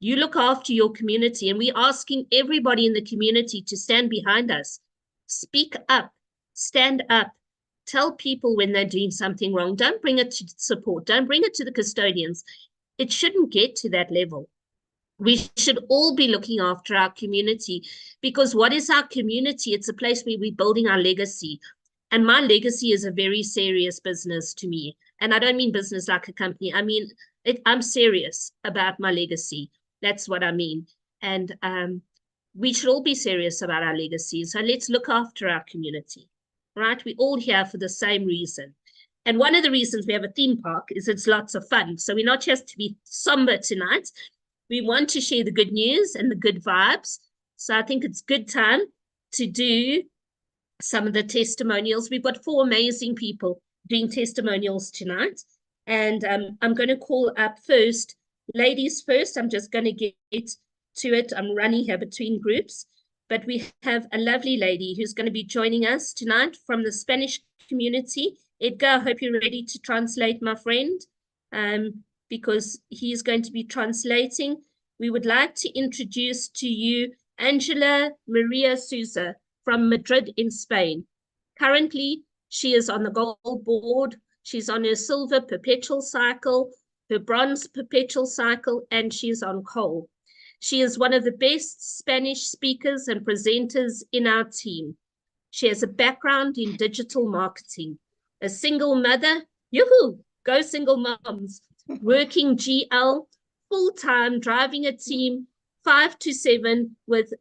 You look after your community, and we're asking everybody in the community to stand behind us. Speak up, stand up, tell people when they're doing something wrong. Don't bring it to support. Don't bring it to the custodians. It shouldn't get to that level. We should all be looking after our community, because what is our community? It's a place where we're building our legacy. And my legacy is a very serious business to me. And I don't mean business like a company. I mean, I'm serious about my legacy. That's what I mean. And we should all be serious about our legacy. So let's look after our community, right? We're all here for the same reason. And one of the reasons we have a theme park is it's lots of fun. So we're not just to be somber tonight. We want to share the good news and the good vibes. So I think it's good time to do some of the testimonials. We've got 4 amazing people doing testimonials tonight. And I'm going to call up first, ladies first. I'm just going to get to it. I'm running here between groups. But we have a lovely lady who's going to be joining us tonight from the Spanish community. Edgar, I hope you're ready to translate, my friend, because he's going to be translating. We would like to introduce to you Angela Maria Souza from Madrid in Spain. Currently, she is on the gold board. She's on her silver perpetual cycle, her bronze perpetual cycle, and she's on coal. She is one of the best Spanish speakers and presenters in our team. She has a background in digital marketing, a single mother, yoo-hoo, go single moms, working GL, full-time, driving a team 5 to 7 with,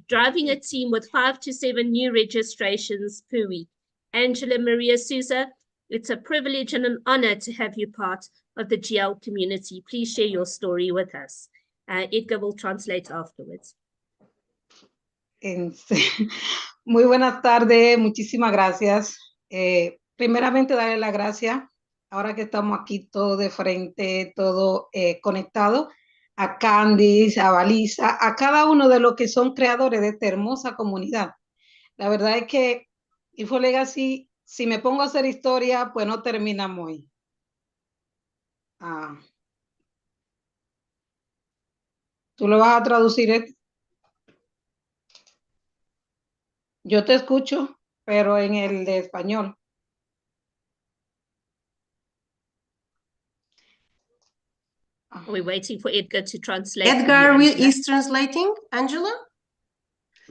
driving a team with 5 to 7 new registrations per week. Angela Maria Souza, it's a privilege and an honor to have you part of the GL community. Please share your story with us. Edgar will translate afterwards. Muy buenas tardes, muchísimas gracias. Primeramente, darle las gracias, ahora que estamos aquí todos de frente, todo conectado, a Candice, a Valisa, a cada uno de los que son creadores de esta hermosa comunidad. La verdad es que Info Legacy, si me pongo a hacer historia, pues no terminamos hoy. ¿Tú lo vas a traducir? Yo te escucho, pero en el de español. We're waiting for Edgar to translate. Edgar is translating, Angela?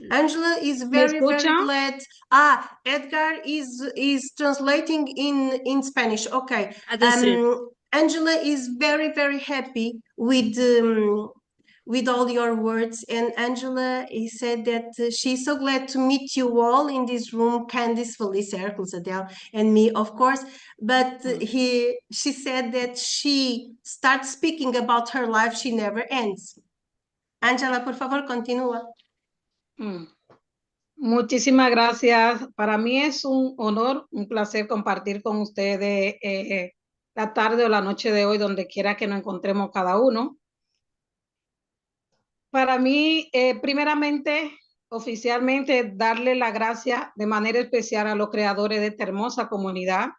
Angela is very glad. Edgar is translating in Spanish. Okay. Angela is very happy with all your words, and Angela said that she's so glad to meet you all in this room, Candice, Felicia, Hercules, Adele, and me, of course. But she said that she starts speaking about her life, she never ends. Angela, por favor, continúa. Muchísimas gracias. Para mí es un honor, un placer compartir con ustedes la tarde o la noche de hoy, donde quiera que nos encontremos cada uno. Para mí, primeramente, oficialmente, darle la gracia de manera especial a los creadores de esta hermosa comunidad,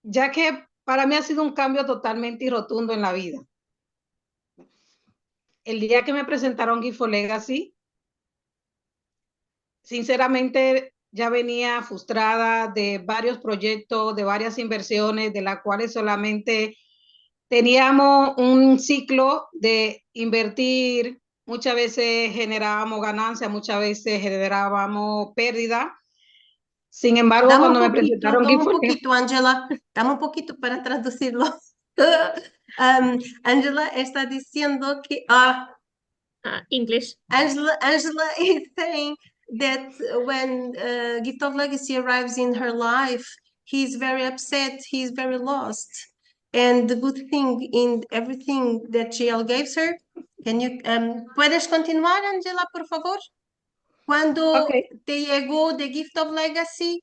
ya que para mí ha sido un cambio totalmente y rotundo en la vida. El día que me presentaron Gift for Legacy, sinceramente ya venía frustrada de varios proyectos, de varias inversiones, de las cuales solamente teníamos un ciclo de invertir, muchas veces generábamos ganancias, muchas veces generábamos pérdida. Sin embargo, cuando me presentaron... Dame un poquito, Angela, dame un poquito para traducirlo. Angela está diciendo que... English. Angela is saying that when Gift of Legacy arrives in her life, he's very upset, he's very lost. And the good thing in everything that GL gave her, can you, ¿puedes continuar, Angela, por favor? ¿Cuándo te llegó The Gift of Legacy?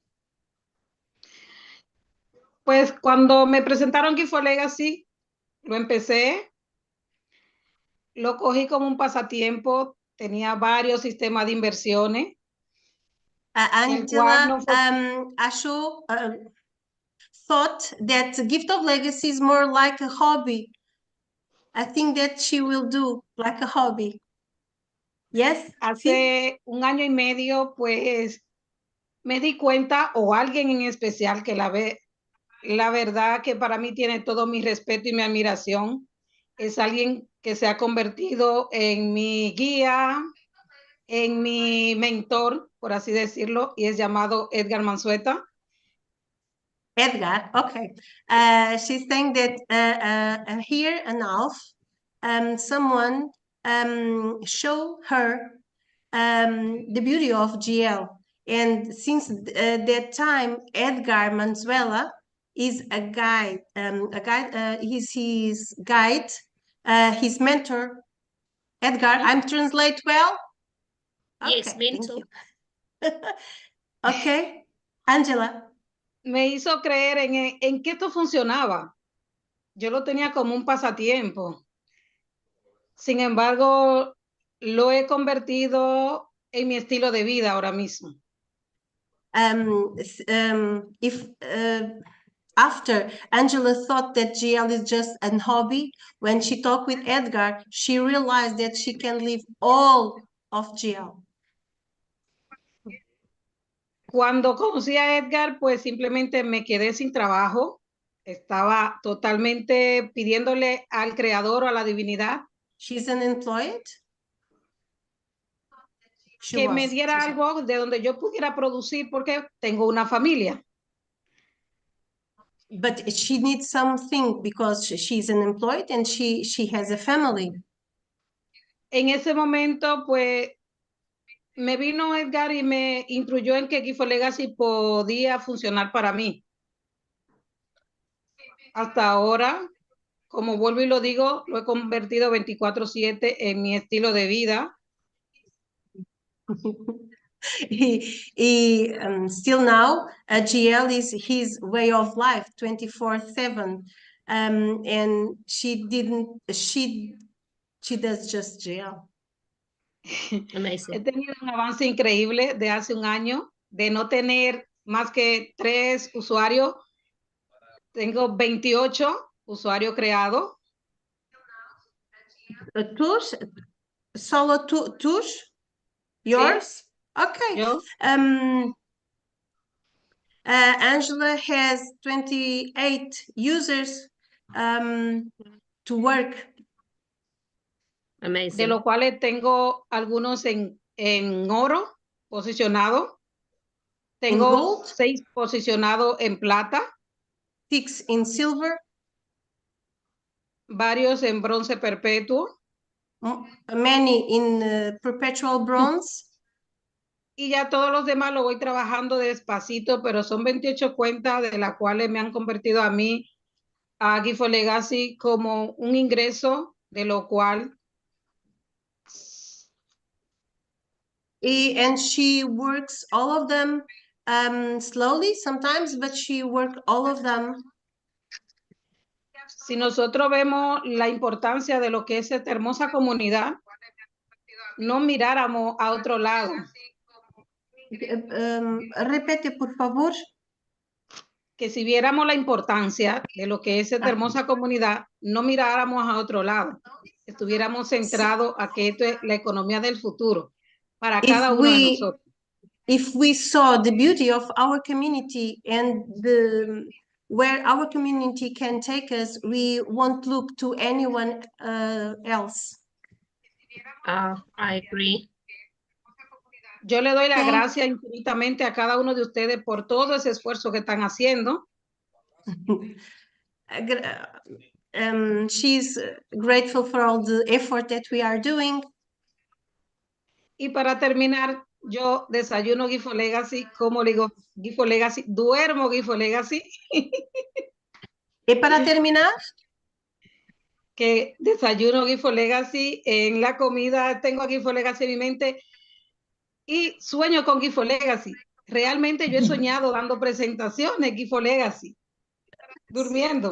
Pues cuando me presentaron Gift for Legacy, lo empecé, lo cogí como un pasatiempo, tenía varios sistemas de inversiones. Angela, Asho, thought that Gift of Legacy is more like a hobby. I think that she will do like a hobby. Yes. Hace un año y medio, pues, me di cuenta, o alguien en especial que la verdad que para mí tiene todo mi respeto y mi admiración, es alguien que se ha convertido en mi guía, en mi mentor, por así decirlo, y es llamado Edgar Mansueta. Edgar, okay. She's saying that here and Alf, someone show her the beauty of GL. And since that time, Edgar Manzuela is a guide. He's his guide, his mentor. Edgar, I'm translate well? Yes, mentor. Okay, Angela. Me hizo creer en que esto funcionaba. Yo lo tenía como un pasatiempo. Sin embargo, lo he convertido en mi estilo de vida ahora mismo. After Angela thought that GL is just a hobby, when she talked with Edgar, she realized that she can live all of GL. Cuando conocí a Edgar, pues simplemente me quedé sin trabajo. Estaba totalmente pidiéndole al creador o a la divinidad She's unemployed. Que me diera algo de donde yo pudiera producir porque tengo una familia. But she needs something because she's unemployed and she has a family. En ese momento, pues, me vino Edgar y me instruyó en que Gift of Legacy podía funcionar para mí. Hasta ahora, como vuelvo y lo digo, lo he convertido 24/7 en mi estilo de vida. Still now, GL is his way of life, 24/7. And she does just GL. He tenido un avance increíble de hace un año, de no tener más que 3 usuarios. Tengo 28 usuarios creados. Tus? Solo tus? Yours? Sí. Okay. Angela has 28 users to work. Amazing. De los cuales tengo algunos en oro posicionado. Tengo 6 posicionados en plata. 6 in silver. Varios en bronce perpetuo. Many in perpetual bronze. Y ya todos los demás lo voy trabajando despacito, pero son 28 cuentas de las cuales me han convertido a mí, a Gift of Legacy, como un ingreso, de lo cual... And she works all of them slowly sometimes, but she works all of them. Si nosotros vemos la importancia de lo que es esta hermosa comunidad, no miráramos a otro lado. Repite, por favor. Que si viéramos la importancia de lo que es esta hermosa comunidad, no miráramos a otro lado. Estuviéramos centrados a que esto es la economía del futuro para cada uno de nosotros. If we saw the beauty of our community and where our community can take us, we won't look to anyone else. I agree. Yo le doy la gracia infinitamente a cada uno de ustedes por todo ese esfuerzo que están haciendo. She's grateful for all the effort that we are doing. Y para terminar, yo desayuno Gift of Legacy, como digo, Gift of Legacy, duermo Gift of Legacy. Y para terminar, que desayuno Gift of Legacy, en la comida tengo Gift of Legacy en mi mente y sueño con Gift of Legacy. Realmente yo he soñado dando presentaciones Gift of Legacy, durmiendo.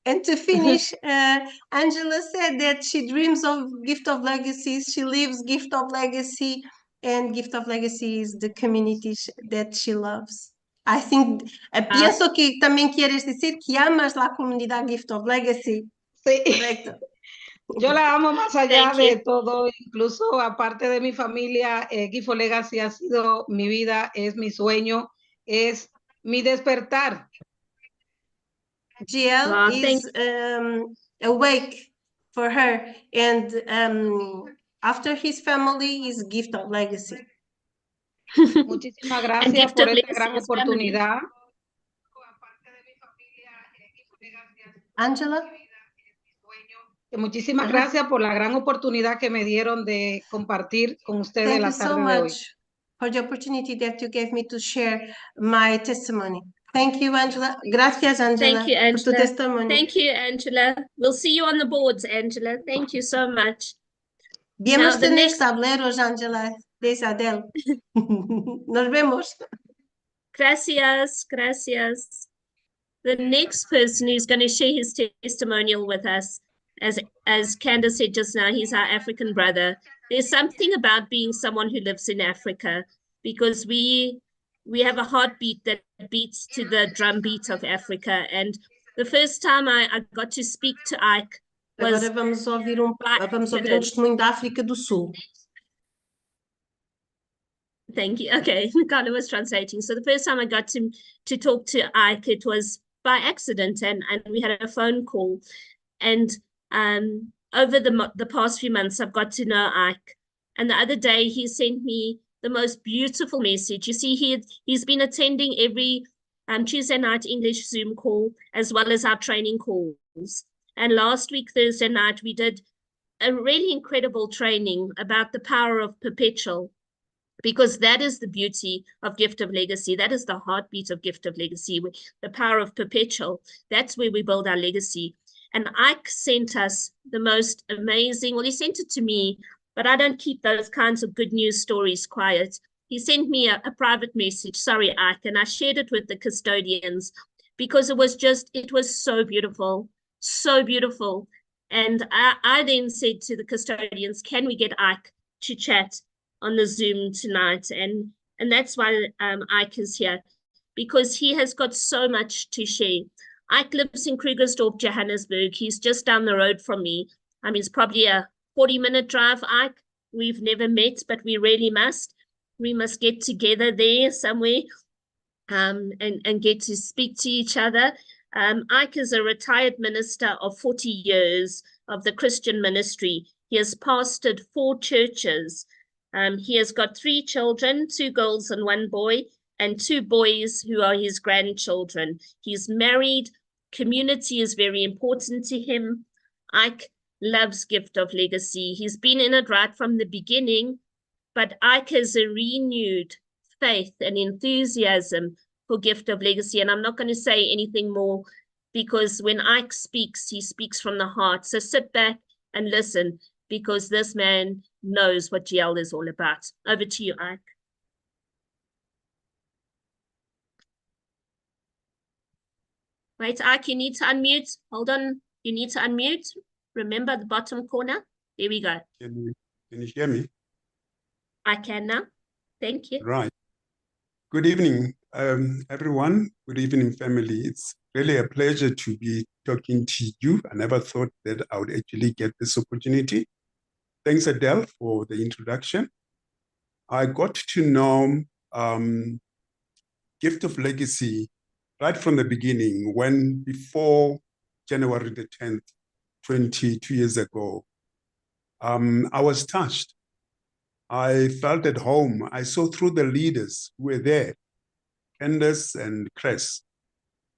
And to finish, Angela said that she dreams of Gift of Legacy, she lives Gift of Legacy, and Gift of Legacy is the community that she loves. I think, pienso que también quieres decir que amas la comunidad Gift of Legacy. Sí. Correcto. Yo la amo más allá de todo, incluso aparte de mi familia. Gift of Legacy ha sido mi vida, es mi sueño, es mi despertar. GL is awake for her, and after his family is Gift of Legacy. Muchísimas gracias por esta gran oportunidad. Angela. Muchísimas gracias por la gran oportunidad que me dieron de compartir con ustedes la tarde de hoy. Thank you so much for the opportunity that you gave me to share my testimony. Thank you, Angela. Gracias, Angela. Thank you, Angela. Por tu testimonio. Thank you, Angela. We'll see you on the boards, Angela. Thank you so much. Vemos tener tableros, Angela. Desde Adele. Nos vemos. Gracias, gracias. The next person who's going to share his testimonial with us, as Candace said just now, he's our African brother. There's something about being someone who lives in Africa, because we have a heartbeat that beats to the drum beat of Africa. And the first time I got to speak to Ike was... Agora vamos ouvir testemunho da África do Sul. Thank you. Okay, Carla was translating. So the first time I got to talk to Ike, it was by accident, and we had a phone call. And over the past few months, I've got to know Ike. And the other day, he sent me the most beautiful message. You see, he's been attending every Tuesday night English Zoom call, as well as our training calls. And last week, Thursday night, we did a really incredible training about the power of perpetual, because that is the beauty of Gift of Legacy. That is the heartbeat of Gift of Legacy, the power of perpetual. That's where we build our legacy. And Ike sent us the most amazing, well, he sent it to me, but I don't keep those kinds of good news stories quiet. He sent me a private message, sorry, Ike, and I shared it with the custodians because it was so beautiful, so beautiful. And I then said to the custodians, can we get Ike to chat on the Zoom tonight? And that's why Ike is here, because he has got so much to share. Ike lives in Krugersdorp, Johannesburg. He's just down the road from me. I mean, it's probably a 40-minute drive, Ike. We've never met, but we really must. We must get together there somewhere and get to speak to each other. Ike is a retired minister of 40 years of the Christian ministry. He has pastored 4 churches. He has got 3 children, 2 girls and 1 boy, and 2 boys who are his grandchildren. He's married. Community is very important to him. Ike loves Gift of Legacy. He's been in it right from the beginning, but Ike has a renewed faith and enthusiasm for Gift of Legacy. And I'm not going to say anything more, because when Ike speaks, he speaks from the heart. So sit back and listen, because this man knows what GL is all about. Over to you, Ike. Wait, Ike, you need to unmute. Hold on. You need to unmute. Remember the bottom corner. There we go. Can you hear me? I can now. Thank you. Right. Good evening, everyone. Good evening, family. It's really a pleasure to be talking to you. I never thought that I would actually get this opportunity. Thanks, Adele, for the introduction. I got to know Gift of Legacy right from the beginning, when before January the 10th, 22 years ago. I was touched. I felt at home. I saw through the leaders who were there, Candace and Chris.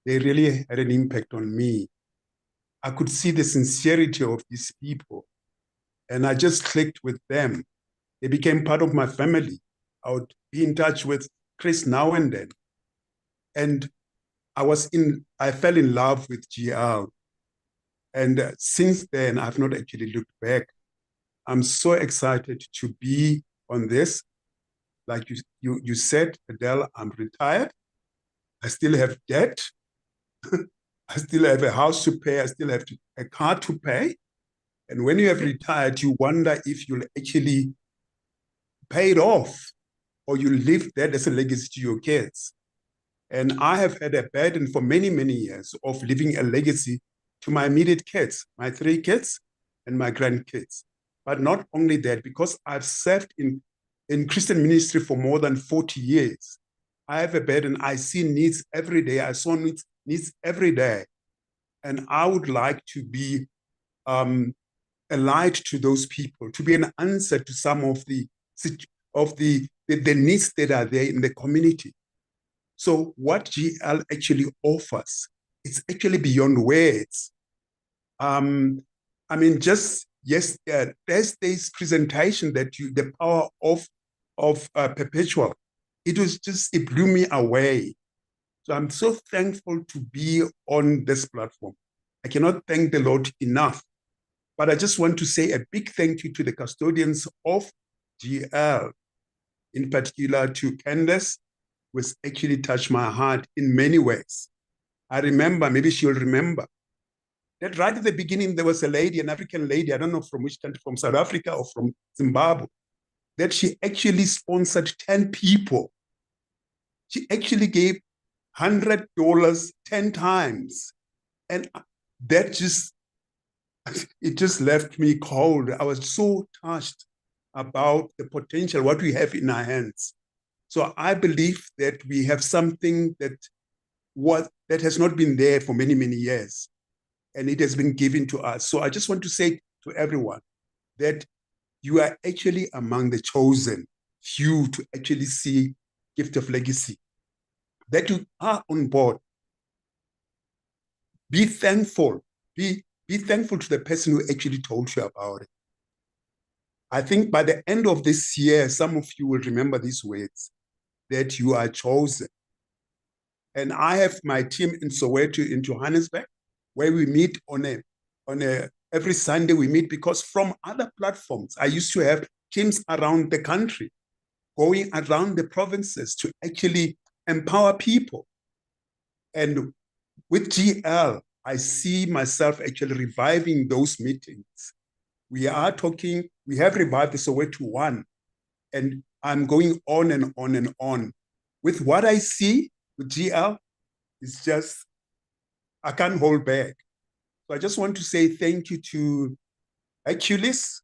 They really had an impact on me. I could see the sincerity of these people, and I just clicked with them. They became part of my family. I would be in touch with Chris now and then. And I fell in love with GL. And since then, I've not actually looked back. I'm so excited to be on this. Like you said, Adele, I'm retired. I still have debt. I still have a house to pay. I still have a car to pay. And when you have retired, you wonder if you'll actually pay it off, or you leave that as a legacy to your kids. And I have had a burden for many, many years of leaving a legacy to my immediate kids, my 3 kids and my grandkids. But not only that, because I've served in Christian ministry for more than 40 years, I have a burden. I see needs every day. I saw needs every day. And I would like to be a light to those people, to be an answer to some of the needs that are there in the community. So what GL actually offers, it's actually beyond words. I mean, just Thursday's presentation the power of perpetual, it blew me away. So I'm so thankful to be on this platform. I cannot thank the Lord enough, but I just want to say a big thank you to the custodians of GL, in particular to Candace, who has actually touched my heart in many ways. I remember, maybe she'll remember, that right at the beginning, there was a lady, an African lady, I don't know from which country, from South Africa or from Zimbabwe, that she actually sponsored 10 people. She actually gave $100 10 times. And that it just left me cold. I was so touched about the potential, what we have in our hands. So I believe that we have something that has not been there for many, many years. And it has been given to us. So I just want to say to everyone that you are actually among the chosen few to actually see Gift of Legacy, that you are on board. Be thankful. Be thankful to the person who actually told you about it. I think by the end of this year, some of you will remember these words, that you are chosen. And I have my team in Soweto, in Johannesburg, where we meet on a every Sunday we meet, because from other platforms, I used to have teams around the country, going around the provinces to actually empower people. And with GL, I see myself actually reviving those meetings. We are talking, we have revived the Soweto one, and I'm going on and on and on. With what I see with GL, it's just, I can't hold back. So I just want to say thank you to Hercules,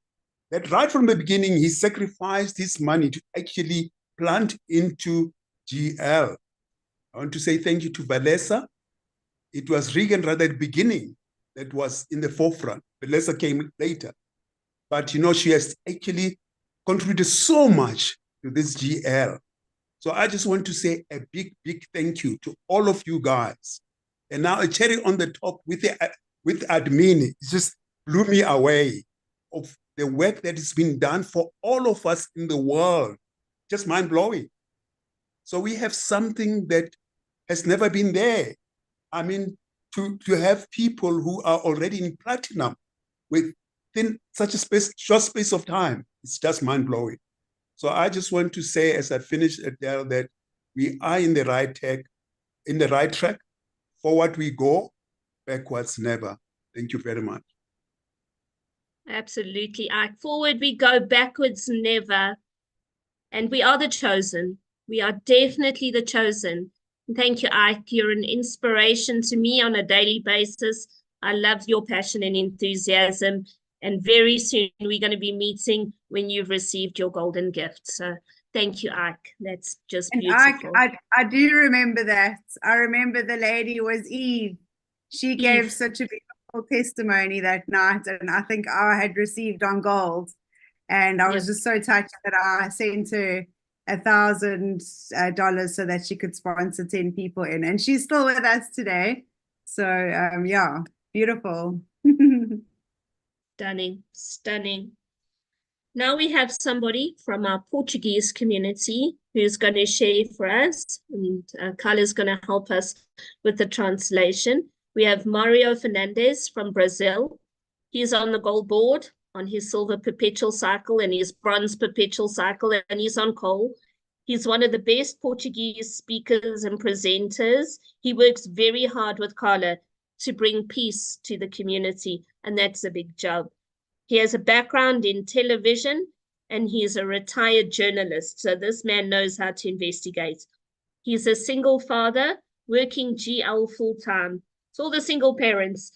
that right from the beginning, he sacrificed his money to actually plant into GL. I want to say thank you to Valesa. It was Regan right at the beginning that was in the forefront. Valesa came later. But you know, she has actually contributed so much to this GL. So I just want to say a big, big thank you to all of you guys. And now a cherry on the top with admin, it just blew me away of the work that has been done for all of us in the world. Just mind-blowing. So we have something that has never been there. I mean, to have people who are already in platinum within such a short space of time, it's just mind-blowing. So I just want to say, as I finish, Adele, that we are in the right track. Forward we go, backwards never. Thank you very much. Absolutely, Ike. Forward we go, backwards never. And we are the chosen. We are definitely the chosen. And thank you, Ike. You're an inspiration to me on a daily basis. I love your passion and enthusiasm. And very soon we're going to be meeting when you've received your golden gift. So thank you, Ike. That's just beautiful. And I do remember that. I remember the lady was Eve. She gave such a beautiful testimony that night, and I think I had received on gold. And I was just so touched that I sent her $1,000 so that she could sponsor 10 people in. And she's still with us today. So yeah, beautiful. Stunning, stunning. Now we have somebody from our Portuguese community who's going to share for us, and Carla's going to help us with the translation. We have Mario Fernandez from Brazil. He's on the gold board, on his silver perpetual cycle and his bronze perpetual cycle, and he's on coal. He's one of the best Portuguese speakers and presenters. He works very hard with Carla to bring peace to the community, and that's a big job. He has a background in television, and he's a retired journalist, so this man knows how to investigate. He's a single father working GL full-time. It's all the single parents.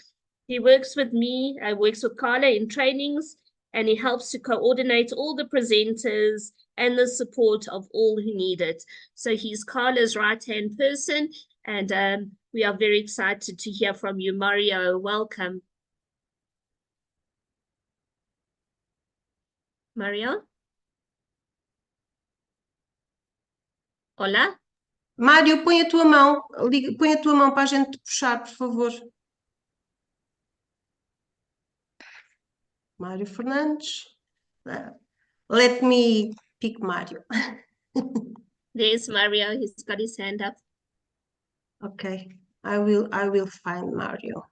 He works with me, works with Carla in trainings, and he helps to coordinate all the presenters and the support of all who need it. So he's Carla's right-hand person, and we are very excited to hear from you, Mario. Welcome. Mario? Olá? Mário, põe a tua mão, põe a tua mão para a gente puxar, por favor. Mário Fernandes. Let me pick Mario. There's Mario, he's got his hand up. Okay, I will find Mario.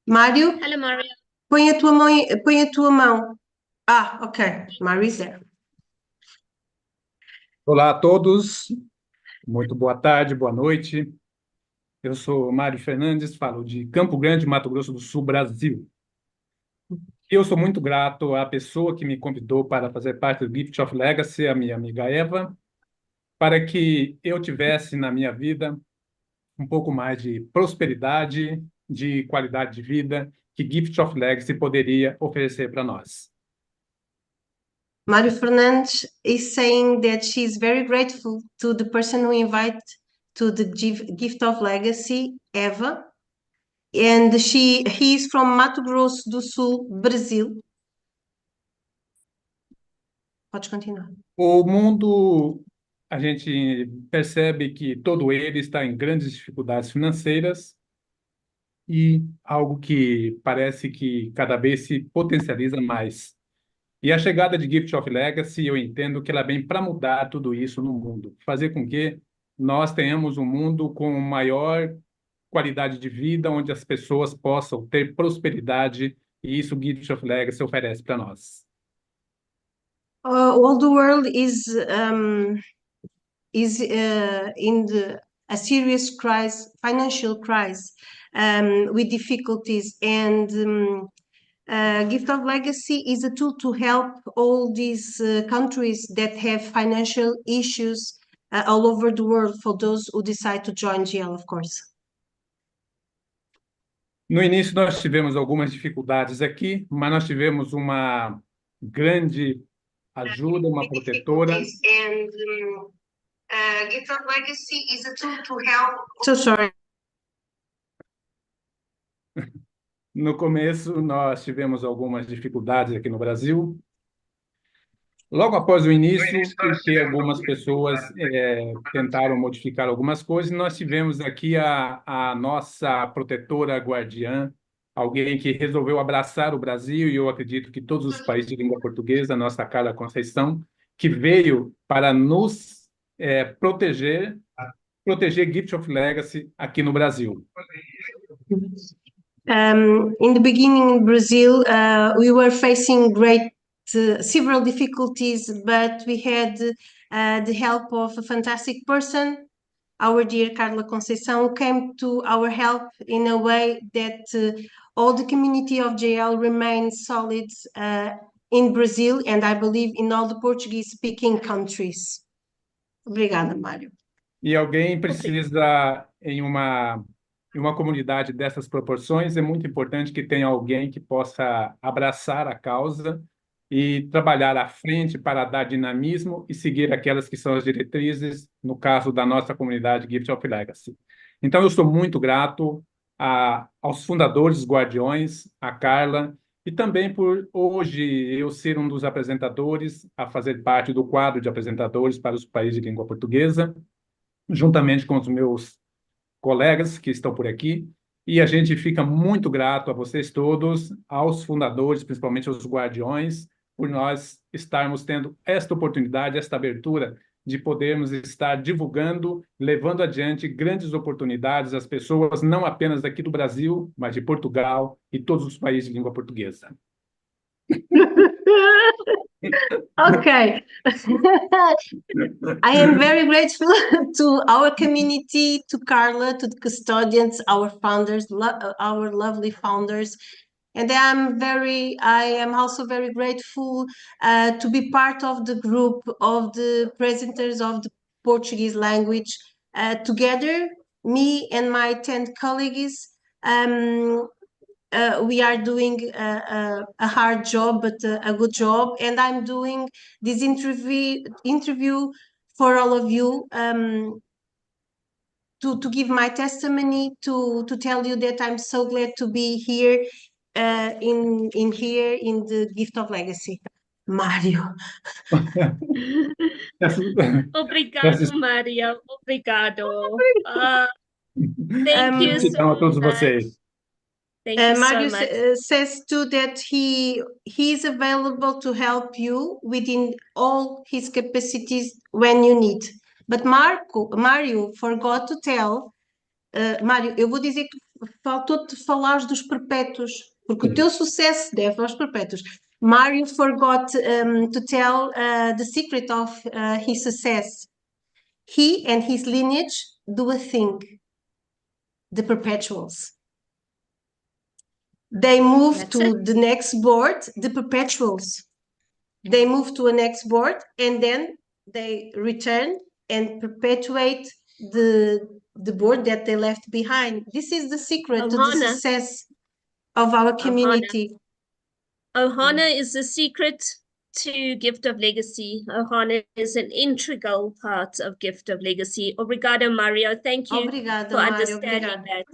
Mario? Hello, Mario. Põe a tua mão. Ah, okay, Mario's there. Olá a todos, muito boa tarde, boa noite. Eu sou Mário Fernandes, falo de Campo Grande, Mato Grosso do Sul, Brasil. Eu sou muito grato à pessoa que me convidou para fazer parte do Gift of Legacy, a minha amiga Eva, para que eu tivesse na minha vida um pouco mais de prosperidade, de qualidade de vida que Gift of Legacy poderia oferecer para nós. Mário Fernandes is saying that she's very grateful to the person who invited to the Gift of Legacy, Eva, and he's from Mato Grosso do Sul, Brazil. Pode continuar. O mundo, a gente percebe que todo ele está em grandes dificuldades financeiras e algo que parece que cada vez se potencializa mais. E a chegada de Gift of Legacy, eu entendo que ela vem para mudar tudo isso no mundo, fazer com que nós tenhamos um mundo com maior qualidade de vida, onde as pessoas possam ter prosperidade, e isso o Gift of Legacy oferece para nós. All the world is in a serious crisis, financial crisis, with difficulties, and Gift of Legacy is a tool to help all these countries that have financial issues all over the world, for those who decide to join GL, of course. No início nós tivemos algumas dificuldades aqui, mas nós tivemos uma grande ajuda, uma protetora. And Gift of Legacy is a tool to help. So sorry. No começo nós tivemos algumas dificuldades aqui no Brasil. Logo após o início, porque algumas pessoas tentaram modificar algumas coisas, nós tivemos aqui a nossa protetora guardiã, alguém que resolveu abraçar o Brasil, e eu acredito que todos os países de língua portuguesa, a nossa Carla Conceição, que veio para nos proteger Gift of Legacy aqui no Brasil. In the beginning in Brazil, we were facing several difficulties, but we had the help of a fantastic person, our dear Carla Conceição, who came to our help in a way that all the community of JL remains solid in Brazil, and I believe in all the Portuguese-speaking countries. Obrigada, Mário. E alguém precisa, em uma comunidade dessas proporções, é muito importante que tenha alguém que possa abraçar a causa e trabalhar à frente para dar dinamismo e seguir aquelas que são as diretrizes, no caso da nossa comunidade Gift of Legacy. Então, eu sou muito grato aos fundadores, guardiões, a Carla, e também por hoje eu ser um dos apresentadores, a fazer parte do quadro de apresentadores para os países de língua portuguesa, juntamente com os meus colegas que estão por aqui, e a gente fica muito grato a vocês todos, aos fundadores, principalmente aos guardiões, por nós estarmos tendo esta oportunidade, esta abertura de podermos estar divulgando, levando adiante grandes oportunidades às pessoas, não apenas daqui do Brasil, mas de Portugal e todos os países de língua portuguesa. Okay. I am very grateful to our community, to Carla, to the custodians, our founders, our lovely founders. And I am also very grateful to be part of the group of the presenters of the Portuguese language. Together, me and my 10 colleagues, we are doing a hard job, but a good job. And I'm doing this interview for all of you to give my testimony, to tell you that I'm so glad to be here in the Gift of Legacy. Mário. Obrigado, Mário. Obrigado. Thank you so a todos much. vocês. Thank you Mário so much. says too that he is available to help you within all his capacities when you need. But Mário forgot to tell. Mário, eu vou dizer que faltou-te falar dos perpétuos, porque o teu sucesso deve aos perpétuos. Mário forgot to tell the secret of his success. He and his lineage do a thing, the perpetuals. They move to the next board, the perpetuals. They move to a next board, and then they return and perpetuate the board that they left behind. This is the secret to the success of our community. Ohana is the secret to Gift of Legacy. Ohana is an integral part of Gift of Legacy. Obrigado, Mario. Thank you Obrigado, for Mário. understanding Obrigado. that.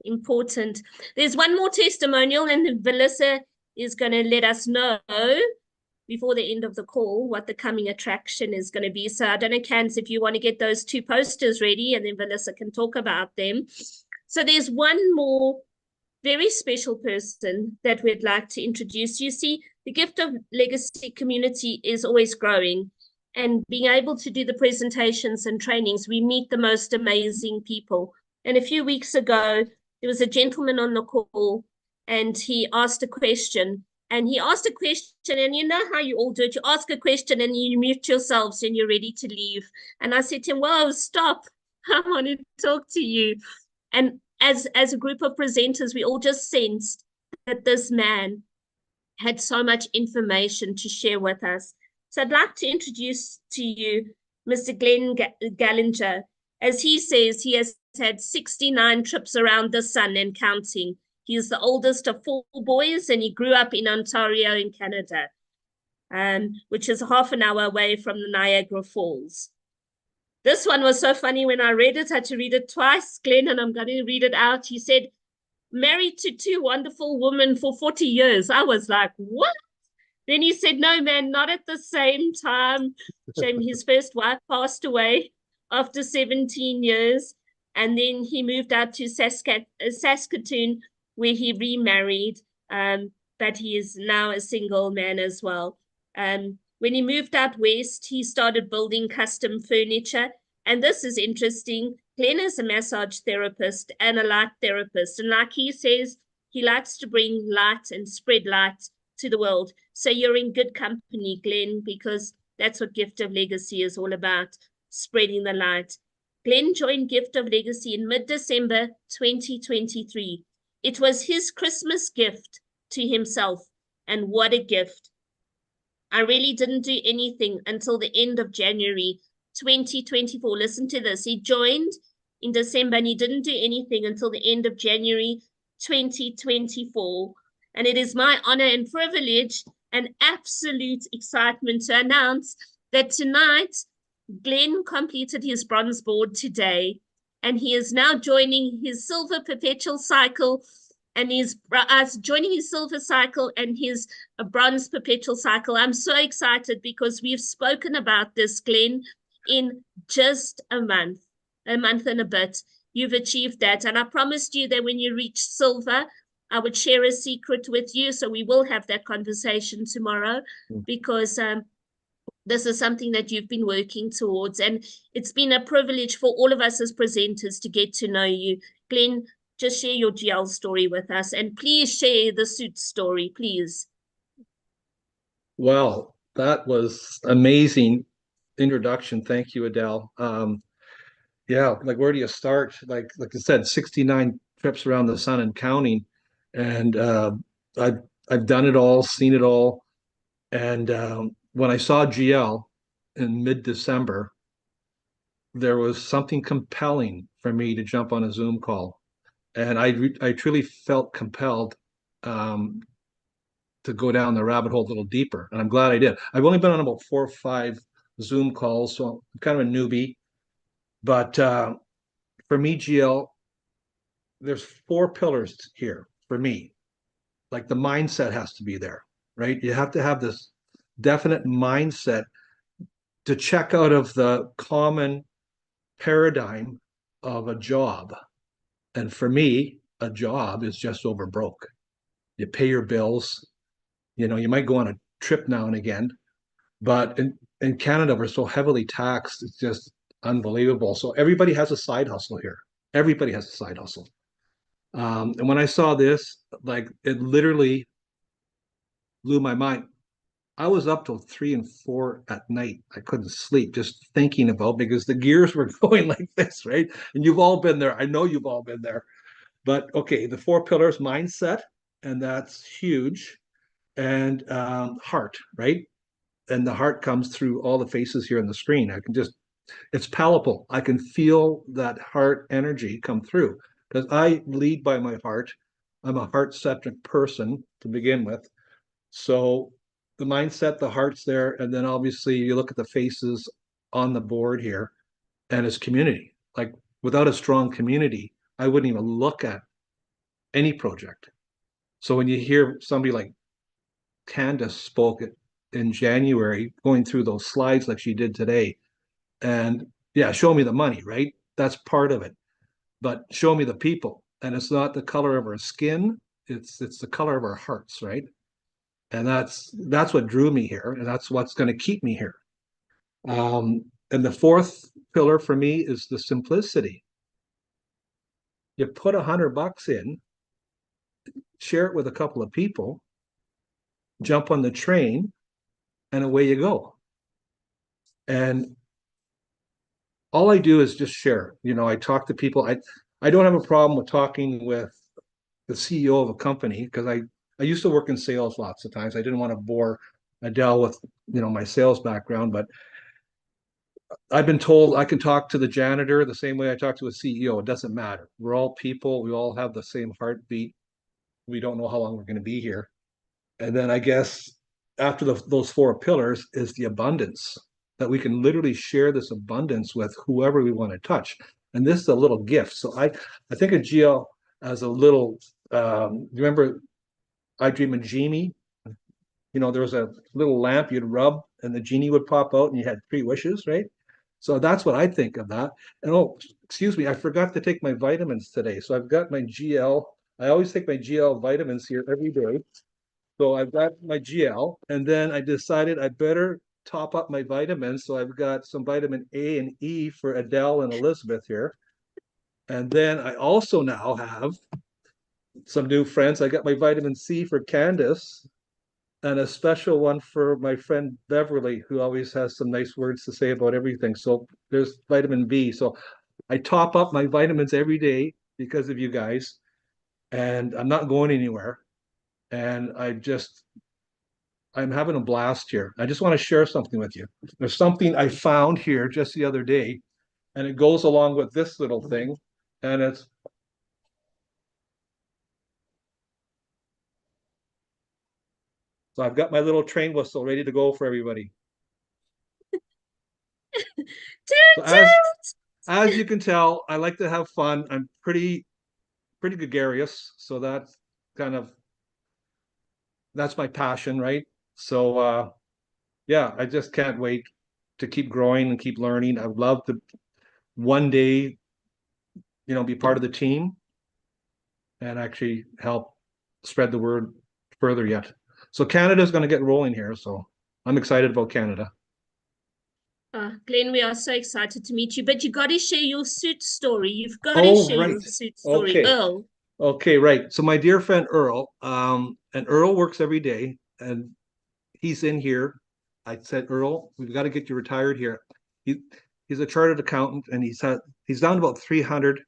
important. There's one more testimonial, and Melissa is going to let us know before the end of the call what the coming attraction is going to be. So I don't know, Cans, if you want to get those 2 posters ready, and then Melissa can talk about them. So there's one more very special person that we'd like to introduce. You see, the Gift of Legacy community is always growing, and being able to do the presentations and trainings, we meet the most amazing people. And a few weeks ago, there was a gentleman on the call, and he asked a question. And you know how you all do it. You ask a question and you mute yourselves and you're ready to leave. And I said to him, whoa, stop. I want to talk to you. And as a group of presenters, we all just sensed that this man had so much information to share with us. So I'd like to introduce to you Mr. Glenn Gallinger. As he says, he has had 69 trips around the sun and counting. He is the oldest of 4 boys, and he grew up in Ontario in Canada, which is half an hour away from the Niagara Falls. This one was so funny when I read it. I had to read it twice, Glenn, and I'm going to read it out. He said, married to 2 wonderful women for 40 years. I was like, what? Then he said, no, man, not at the same time. Shame his first wife passed away after 17 years. And then he moved out to Saskatoon, where he remarried, but he is now a single man as well. When he moved out west, he started building custom furniture. And this is interesting. Glenn is a massage therapist and a light therapist. And like he says, he likes to bring light and spread light to the world. So you're in good company, Glenn, because that's what Gift of Legacy is all about, spreading the light. Glenn joined Gift of Legacy in mid-December 2023. It was his Christmas gift to himself, and what a gift. I really didn't do anything until the end of January 2024. Listen to this. He joined in December and he didn't do anything until the end of January 2024. And it is my honor and privilege and absolute excitement to announce that tonight, Glenn completed his bronze board today, and he is now joining his silver perpetual cycle, and he's joining his silver cycle and his bronze perpetual cycle. I'm so excited because we've spoken about this, Glenn, in just a month and a bit. You've achieved that. And I promised you that when you reach silver, I would share a secret with you. So we will have that conversation tomorrow, because this is something that you've been working towards. And it's been a privilege for all of us as presenters to get to know you. Glenn, just share your GL story with us, and please share the suit story, please. Well, that was amazing introduction. Thank you, Adele. Yeah, like where do you start? Like I said, 69 trips around the sun and counting, and I've done it all, seen it all. And when I saw GL in mid-December, there was something compelling for me to jump on a Zoom call. And I truly felt compelled to go down the rabbit hole a little deeper. And I'm glad I did. I've only been on about 4 or 5 Zoom calls, so I'm kind of a newbie. But for me, GL, there's 4 pillars here for me. Like the mindset has to be there, right? You have to have this definite mindset to check out of the common paradigm of a job. And for me, a job is just over broke. You pay your bills, you know, you might go on a trip now and again, but in Canada, we're so heavily taxed, it's just unbelievable. So everybody has a side hustle here. Everybody has a side hustle. And when I saw this, like it literally blew my mind. I was up till 3 and 4 at night. I couldn't sleep just thinking about, because the gears were going like this, right? And you've all been there. I know you've all been there. But okay, the 4 pillars: mindset, and that's huge, and heart, right? And the heart comes through all the faces here on the screen. I can just, it's palpable. I can feel that heart energy come through because I lead by my heart. I'm a heart-centric person to begin with. So the mindset, the heart's there, and then obviously you look at the faces on the board here, and it's community. Like without a strong community, I wouldn't even look at any project. So when you hear somebody like Candace spoke in January, going through those slides like she did today, and yeah, show me the money, right? That's part of it. But show me the people. And it's not the color of our skin, it's the color of our hearts, right? And that's what drew me here, and that's what's going to keep me here. And the fourth pillar for me is the simplicity. You put $100 in, share it with a couple of people, jump on the train, and away you go. And all I do is just share. You know, I talk to people. I don't have a problem with talking with the CEO of a company, because I used to work in sales lots of times. I didn't want to bore Adele with, you know, my sales background, but I've been told I can talk to the janitor the same way I talk to a CEO. It doesn't matter. We're all people. We all have the same heartbeat. We don't know how long we're going to be here. And then I guess after those four pillars is the abundance, that we can literally share this abundance with whoever we want to touch. And this is a little gift. So I think of Gio as a little, remember I Dream of Genie? You know, there was a little lamp you'd rub and the genie would pop out and you had 3 wishes, right? So that's what I think of that. And oh, excuse me, I forgot to take my vitamins today. So I've got my GL. I always take my GL vitamins here every day. So I've got my GL, and then I decided I better top up my vitamins. So I've got some vitamin A and E for Adele and Elizabeth here. And then I also now have some new friends. I got my vitamin C for Candace, and a special one for my friend Beverly, who always has some nice words to say about everything. So there's vitamin B. So I top up my vitamins every day because of you guys, and I'm not going anywhere. And I'm having a blast here. I just want to share something with you. There's something I found here just the other day, and it goes along with this little thing, and it's so I've got my little train whistle ready to go for everybody. So as you can tell, I like to have fun. I'm pretty gregarious, so that's my passion, right? So yeah, I just can't wait to keep growing and keep learning. I would love to one day, you know, be part of the team and actually help spread the word further yet. So Canada's going to get rolling here, so I'm excited about Canada. Glenn, we are so excited to meet you, but you got to share your suit story. You've got to share your suit story, Okay. Earl. Okay, right. So my dear friend Earl, and Earl works every day, and he's in here. I said, Earl, we've got to get you retired here. He's a chartered accountant, and he's down to about 300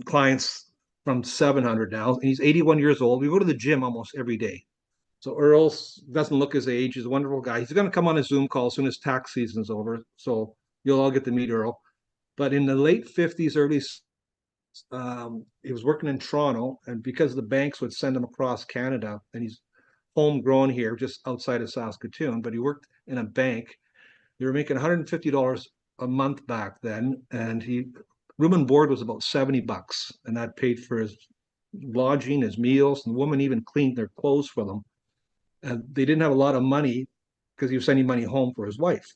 clients from 700 now, and he's 81 years old. We go to the gym almost every day. So Earl doesn't look his age. He's a wonderful guy. He's going to come on a Zoom call as soon as tax season's over, so you'll all get to meet Earl. But in the late 50s, early he was working in Toronto, and because the banks would send him across Canada, and he's homegrown here just outside of Saskatoon, but he worked in a bank. They were making $150 a month back then, and room and board was about $70, and that paid for his lodging, his meals, and the woman even cleaned their clothes for them. And they didn't have a lot of money because he was sending money home for his wife.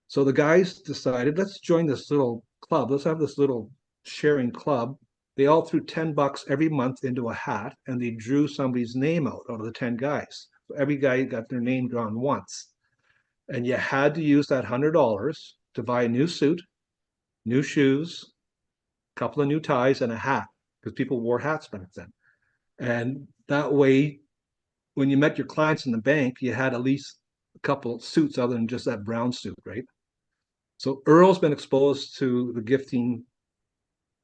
So the guys decided, let's join this little club. Let's have this little sharing club. They all threw $10 every month into a hat, and they drew somebody's name out of the 10 guys. So every guy got their name drawn once. And you had to use that $100 to buy a new suit, new shoes, a couple of new ties, and a hat, because people wore hats back then. And that way, when you met your clients in the bank, you had at least a couple of suits other than just that brown suit, right? So Earl's been exposed to the gifting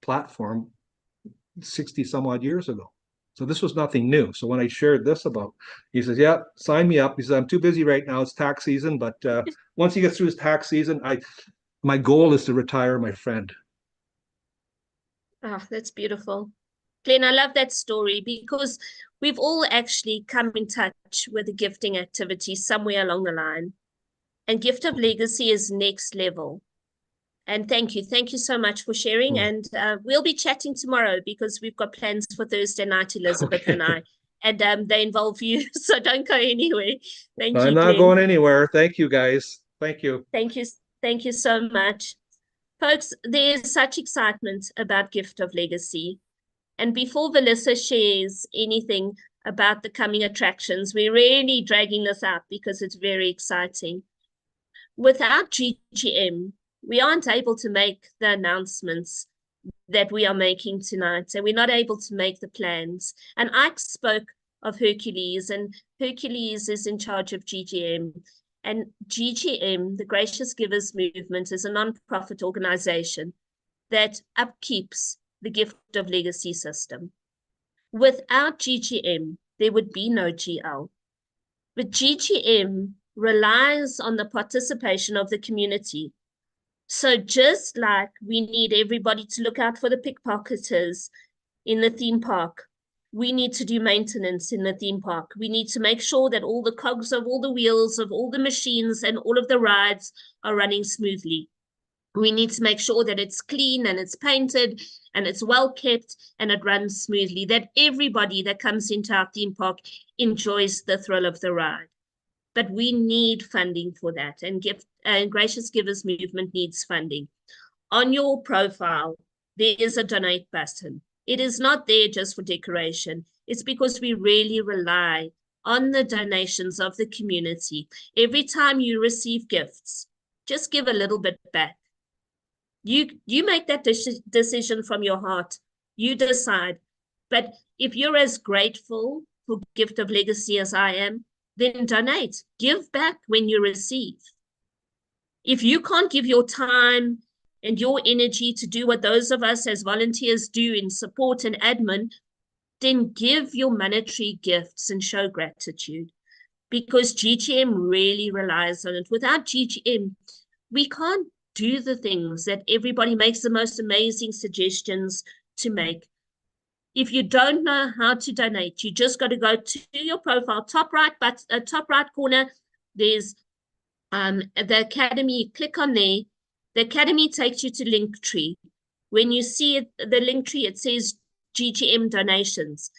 platform 60 some odd years ago. So this was nothing new. So when I shared this about, he says, yeah, sign me up. He says, I'm too busy right now. It's tax season. But once he gets through his tax season, my goal is to retire my friend. Oh, that's beautiful. Glenn, I love that story because we've all actually come in touch with the gifting activity somewhere along the line. And Gift of Legacy is next level. And thank you so much for sharing. And we'll be chatting tomorrow because we've got plans for Thursday night, Elizabeth and I. And they involve you, so don't go anywhere. Thank you, I'm not Glenn. going anywhere. Thank you, guys. Thank you. Thank you so much. Folks, there's such excitement about Gift of Legacy. And before Melissa shares anything about the coming attractions, we're really dragging this out because it's very exciting. Without GGM, we aren't able to make the announcements that we are making tonight, and we're not able to make the plans. And Ike spoke of Hercules, and Hercules is in charge of GGM. And GGM, the Gracious Givers Movement, is a non-profit organization that upkeeps the Gift of Legacy system. Without GGM, there would be no GL. But GGM relies on the participation of the community. So just like we need everybody to look out for the pickpocketers in the theme park, we need to do maintenance in the theme park. We need to make sure that all the cogs of all the wheels of all the machines and all of the rides are running smoothly. We need to make sure that it's clean and it's painted and it's well kept and it runs smoothly, that everybody that comes into our theme park enjoys the thrill of the ride. But we need funding for that, and Gracious Givers Movement needs funding. On your profile, there is a donate button. It is not there just for decoration. It's because we really rely on the donations of the community. Every time you receive gifts, just give a little bit back. You make that decision from your heart. You decide. But if you're as grateful for Gift of Legacy as I am, then donate. Give back when you receive. If you can't give your time and your energy to do what those of us as volunteers do in support and admin, then give your monetary gifts and show gratitude, because GGM really relies on it. Without GGM, we can't do the things that everybody makes the most amazing suggestions to make. If you don't know how to donate, you just got to go to your profile, top right corner, there's the Academy. Click on there. The Academy takes you to Linktree. When you see it, the Linktree, it says GGM donations.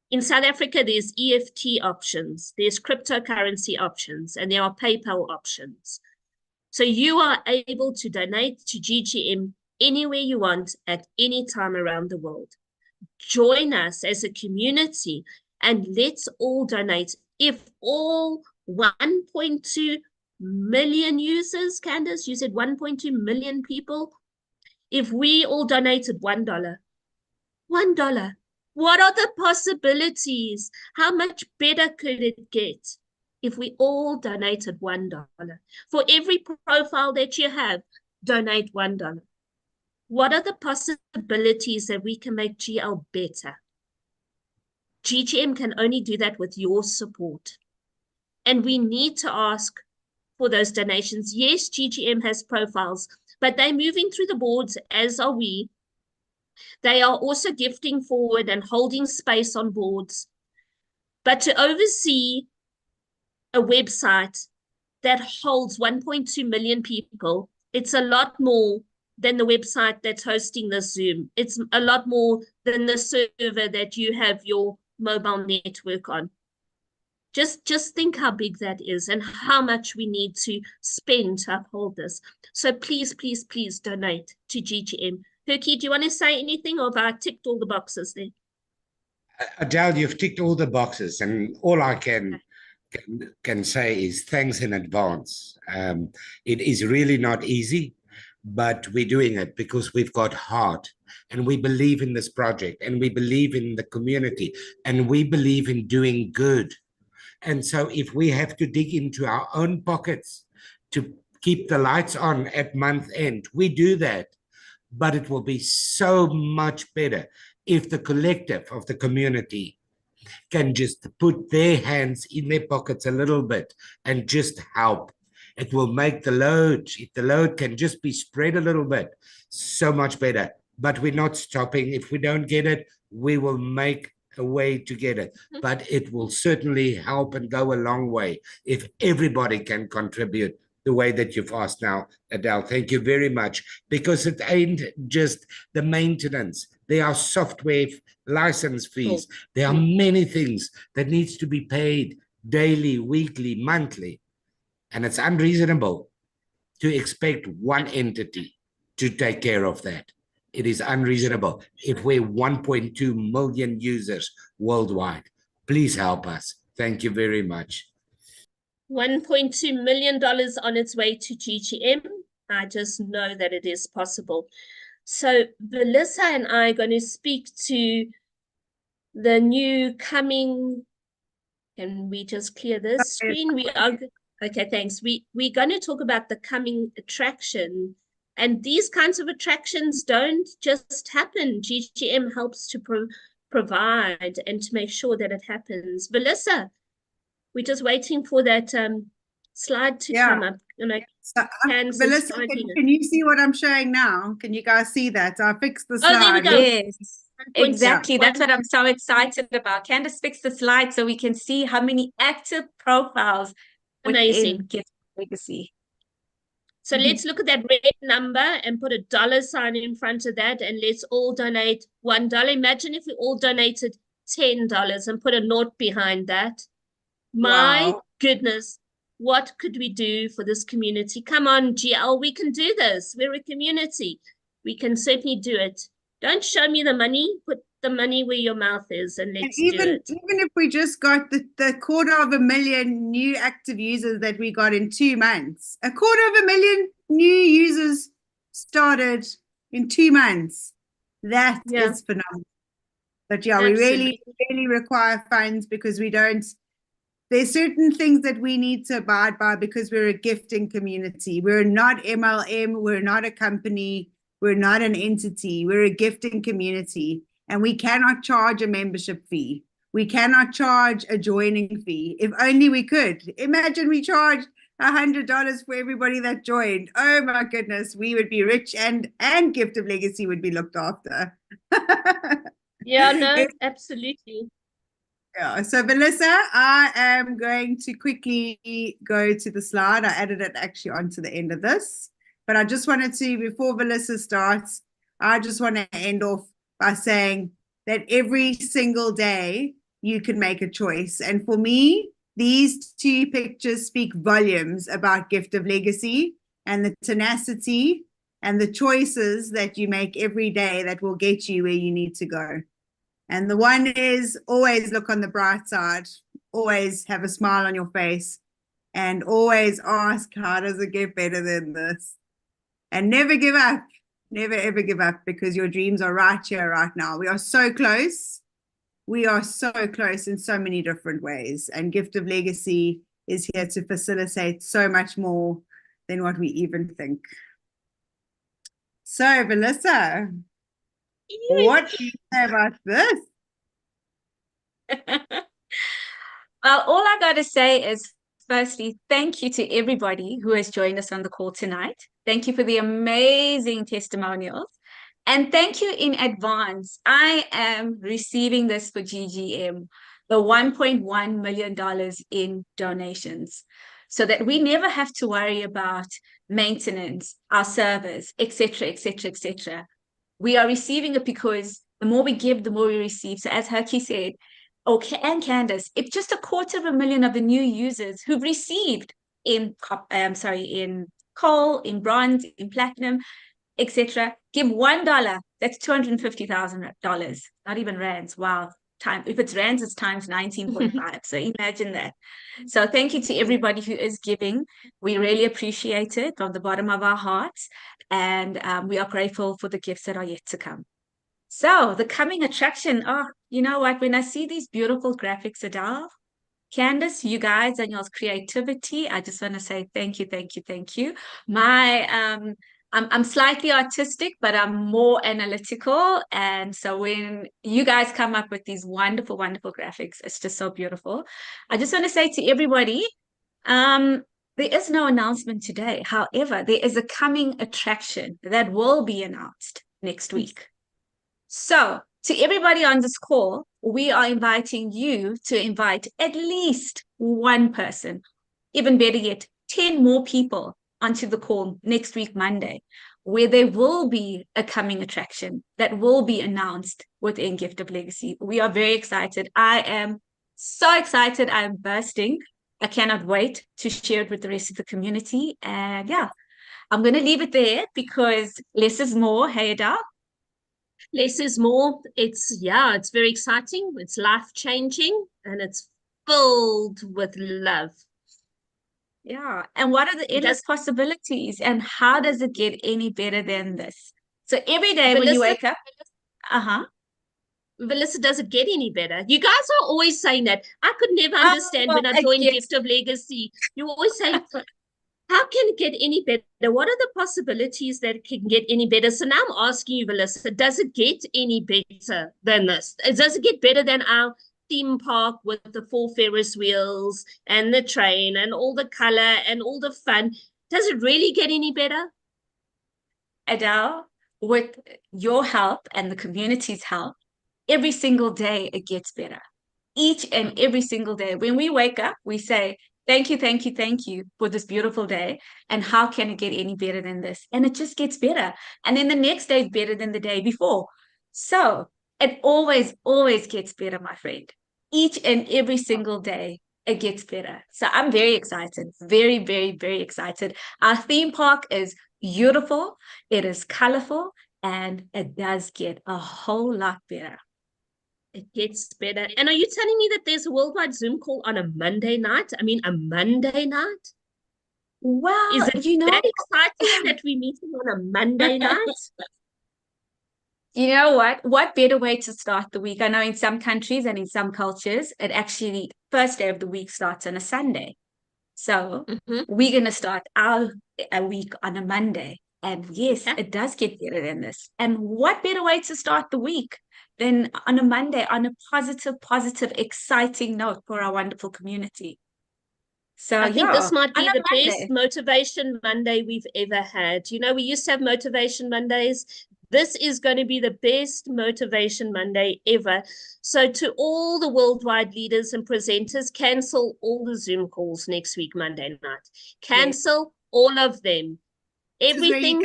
In South Africa, there's EFT options, there's cryptocurrency options, and there are PayPal options. So you are able to donate to GGM anywhere you want at any time around the world. Join us as a community and let's all donate. If all 1.2 million users, Candace, you said 1.2 million people, if we all donated $1, what are the possibilities? How much better could it get if we all donated $1? For every profile that you have, donate $1. What are the possibilities that we can make GL better? GGM can only do that with your support. And we need to ask for those donations. Yes, GGM has profiles, but they're moving through the boards, as are we. They are also gifting forward and holding space on boards. But to oversee a website that holds 1.2 million people, it's a lot more than the website that's hosting this Zoom. It's a lot more than the server that you have your mobile network on. Just think how big that is and how much we need to spend to uphold this. So please, please, please donate to GGM. Herky, do you want to say anything, or have I ticked all the boxes there? Adele, you've ticked all the boxes, and all I can say is thanks in advance. It is really not easy, but we're doing it because we've got heart, and we believe in this project, and we believe in the community, and we believe in doing good. And so if we have to dig into our own pockets to keep the lights on at month end, we do that. But it will be so much better if the collective of the community can just put their hands in their pockets a little bit and just help. It will make the load, if the load can just be spread a little bit, so much better. But we're not stopping. If we don't get it, we will make a way to get it. But it will certainly help and go a long way if everybody can contribute the way that you've asked now, Adele. Thank you very much. Because it ain't just the maintenance. There are software license fees. There are many things that needs to be paid daily, weekly, monthly. And it's unreasonable to expect one entity to take care of that. It is unreasonable. If we're 1.2 million users worldwide, please help us. Thank you very much. $1.2 million on its way to GGM. I just know that it is possible. So Melissa and I are going to speak to the new coming. Can we just clear this screen? We are okay. Thanks. We're going to talk about the coming attraction, and these kinds of attractions don't just happen. GGM helps to provide and to make sure that it happens. Melissa, we're just waiting for that slide to come up. Melissa, can you see what I'm showing now? Can you guys see that? I fixed the slide. Oh, there we go. Yes, exactly. That's what I'm so excited about. Candace fixed the slide so we can see how many active profiles within Gift Legacy. So let's look at that red number and put a $ in front of that, and let's all donate $1. Imagine if we all donated $10 and put a naught behind that. My goodness, what could we do for this community? Come on, GL, we can do this. We're a community. We can certainly do it. Don't show me the money. Put the money where your mouth is, and let's do it. Even if we just got the 250,000 new active users that we got in 2 months, 250,000 new users started in 2 months. That is phenomenal. But yeah, we really require funds because we don't. There's certain things that we need to abide by because we're a gifting community. We're not MLM. We're not a company. We're not an entity. We're a gifting community. And we cannot charge a membership fee. We cannot charge a joining fee. If only we could. Imagine we charged $100 for everybody that joined. Oh my goodness, we would be rich, and Gift of Legacy would be looked after. Yeah, no, absolutely. Yeah, so Melissa, I am going to quickly go to the slide. I added it actually onto the end of this, but I just wanted to, before Melissa starts, I just want to end off by saying that every single day you can make a choice. And for me, these 2 pictures speak volumes about Gift of Legacy and the tenacity and the choices that you make every day that will get you where you need to go. And the one is always look on the bright side, always have a smile on your face, and always ask, how does it get better than this? And never give up, never ever give up, because your dreams are right here, right now. We are so close. We are so close in so many different ways. And Gift of Legacy is here to facilitate so much more than what we even think. So, Melissa, what do you say about this? Well, all I got to say is, firstly, thank you to everybody who has joined us on the call tonight. Thank you for the amazing testimonials. And thank you in advance. I am receiving this for GGM, the $1.1 million in donations, so that we never have to worry about maintenance, our servers, etc., etc., etc. We are receiving it because the more we give, the more we receive. So as Herky said, and Candace, if just 250,000 of the new users who've received in coal, in bronze, in platinum, etc., give $1, that's $250,000, not even rands. Wow. If it's rands, it's times 19.5. So imagine that. So thank you to everybody who is giving. We really appreciate it from the bottom of our hearts. And we are grateful for the gifts that are yet to come. So the coming attraction, you know what? When I see these beautiful graphics, Adele, Candace, you guys and your creativity, I just want to say thank you, thank you, thank you. I'm slightly artistic, but I'm more analytical. And so when you guys come up with these wonderful, wonderful graphics, it's just so beautiful. I just want to say to everybody, there is no announcement today. However, there is a coming attraction that will be announced next week. So to everybody on this call, we are inviting you to invite at least one person, even better yet, 10 more people onto the call next week, Monday, where there will be a coming attraction that will be announced within Gift of Legacy. We are very excited. I am so excited. I'm bursting. I cannot wait to share it with the rest of the community. And yeah, I'm going to leave it there because less is more. Hey, Ada. Less is more. It's very exciting. It's life-changing and it's filled with love. Yeah. And what are the endless possibilities and how does it get any better than this? So every day when you wake up, Melissa, does it get any better? You guys are always saying that. I could never understand when I joined Gift of Legacy. You always say, how can it get any better? What are the possibilities that it can get any better? So now I'm asking you, Melissa, does it get any better than this? Does it get better than our theme park with the 4 Ferris wheels and the train and all the color and all the fun? Does it really get any better? Adele, with your help and the community's help, every single day it gets better. Each and every single day. When we wake up, we say, thank you, thank you, thank you for this beautiful day. And how can it get any better than this? And it just gets better. And then the next day is better than the day before. So it always, always gets better, my friend. Each and every single day, it gets better. So I'm very excited. Very, very, very excited. Our theme park is beautiful. It is colorful. And it does get a whole lot better. It gets better. And are you telling me that there's a worldwide Zoom call on a Monday night? I mean, a Monday night? Well, is it that exciting that we're meeting on a Monday night? You know what? What better way to start the week? I know in some countries and in some cultures, it actually, first day of the week starts on a Sunday. So we're going to start our week on a Monday. And yes, it does get better than this. And what better way to start the week than on a Monday on a positive, exciting note for our wonderful community. So I think this might be the best Motivation Monday we've ever had. You know, we used to have Motivation Mondays. This is going to be the best Motivation Monday ever. So to all the worldwide leaders and presenters, cancel all the Zoom calls next week, Monday night. Cancel all of them. Everything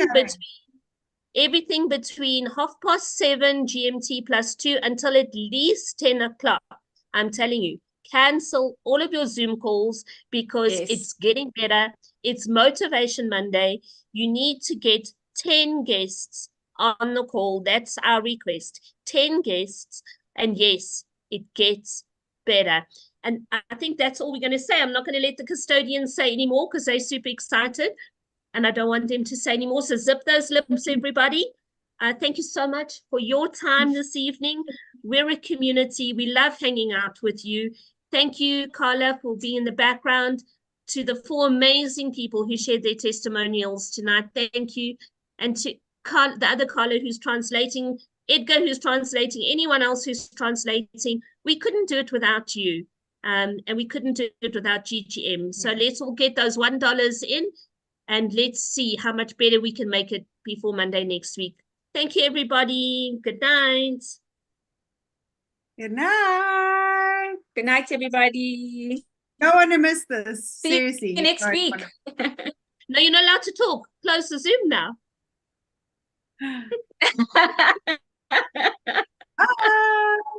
between 7:30 GMT +2 until at least 10 o'clock. I'm telling you, cancel all of your Zoom calls because it's getting better. It's Motivation Monday. You need to get 10 guests on the call. That's our request. 10 guests. And yes, it gets better. And I think that's all we're going to say. I'm not going to let the custodians say anymore because they're super excited. And I don't want them to say anymore. So zip those lips, everybody. Thank you so much for your time this evening. We're a community. We love hanging out with you. Thank you, Carla, for being in the background. To the 4 amazing people who shared their testimonials tonight, thank you. And to the other Carla who's translating, Edgar who's translating, anyone else who's translating. We couldn't do it without you. And we couldn't do it without GGM. So let's all get those $1 in. And let's see how much better we can make it before Monday next week. Thank you, everybody. Good night. Good night. Good night, everybody. Don't want to miss this. See Seriously. you next week. No, you're not allowed to talk. Close the Zoom now. Bye.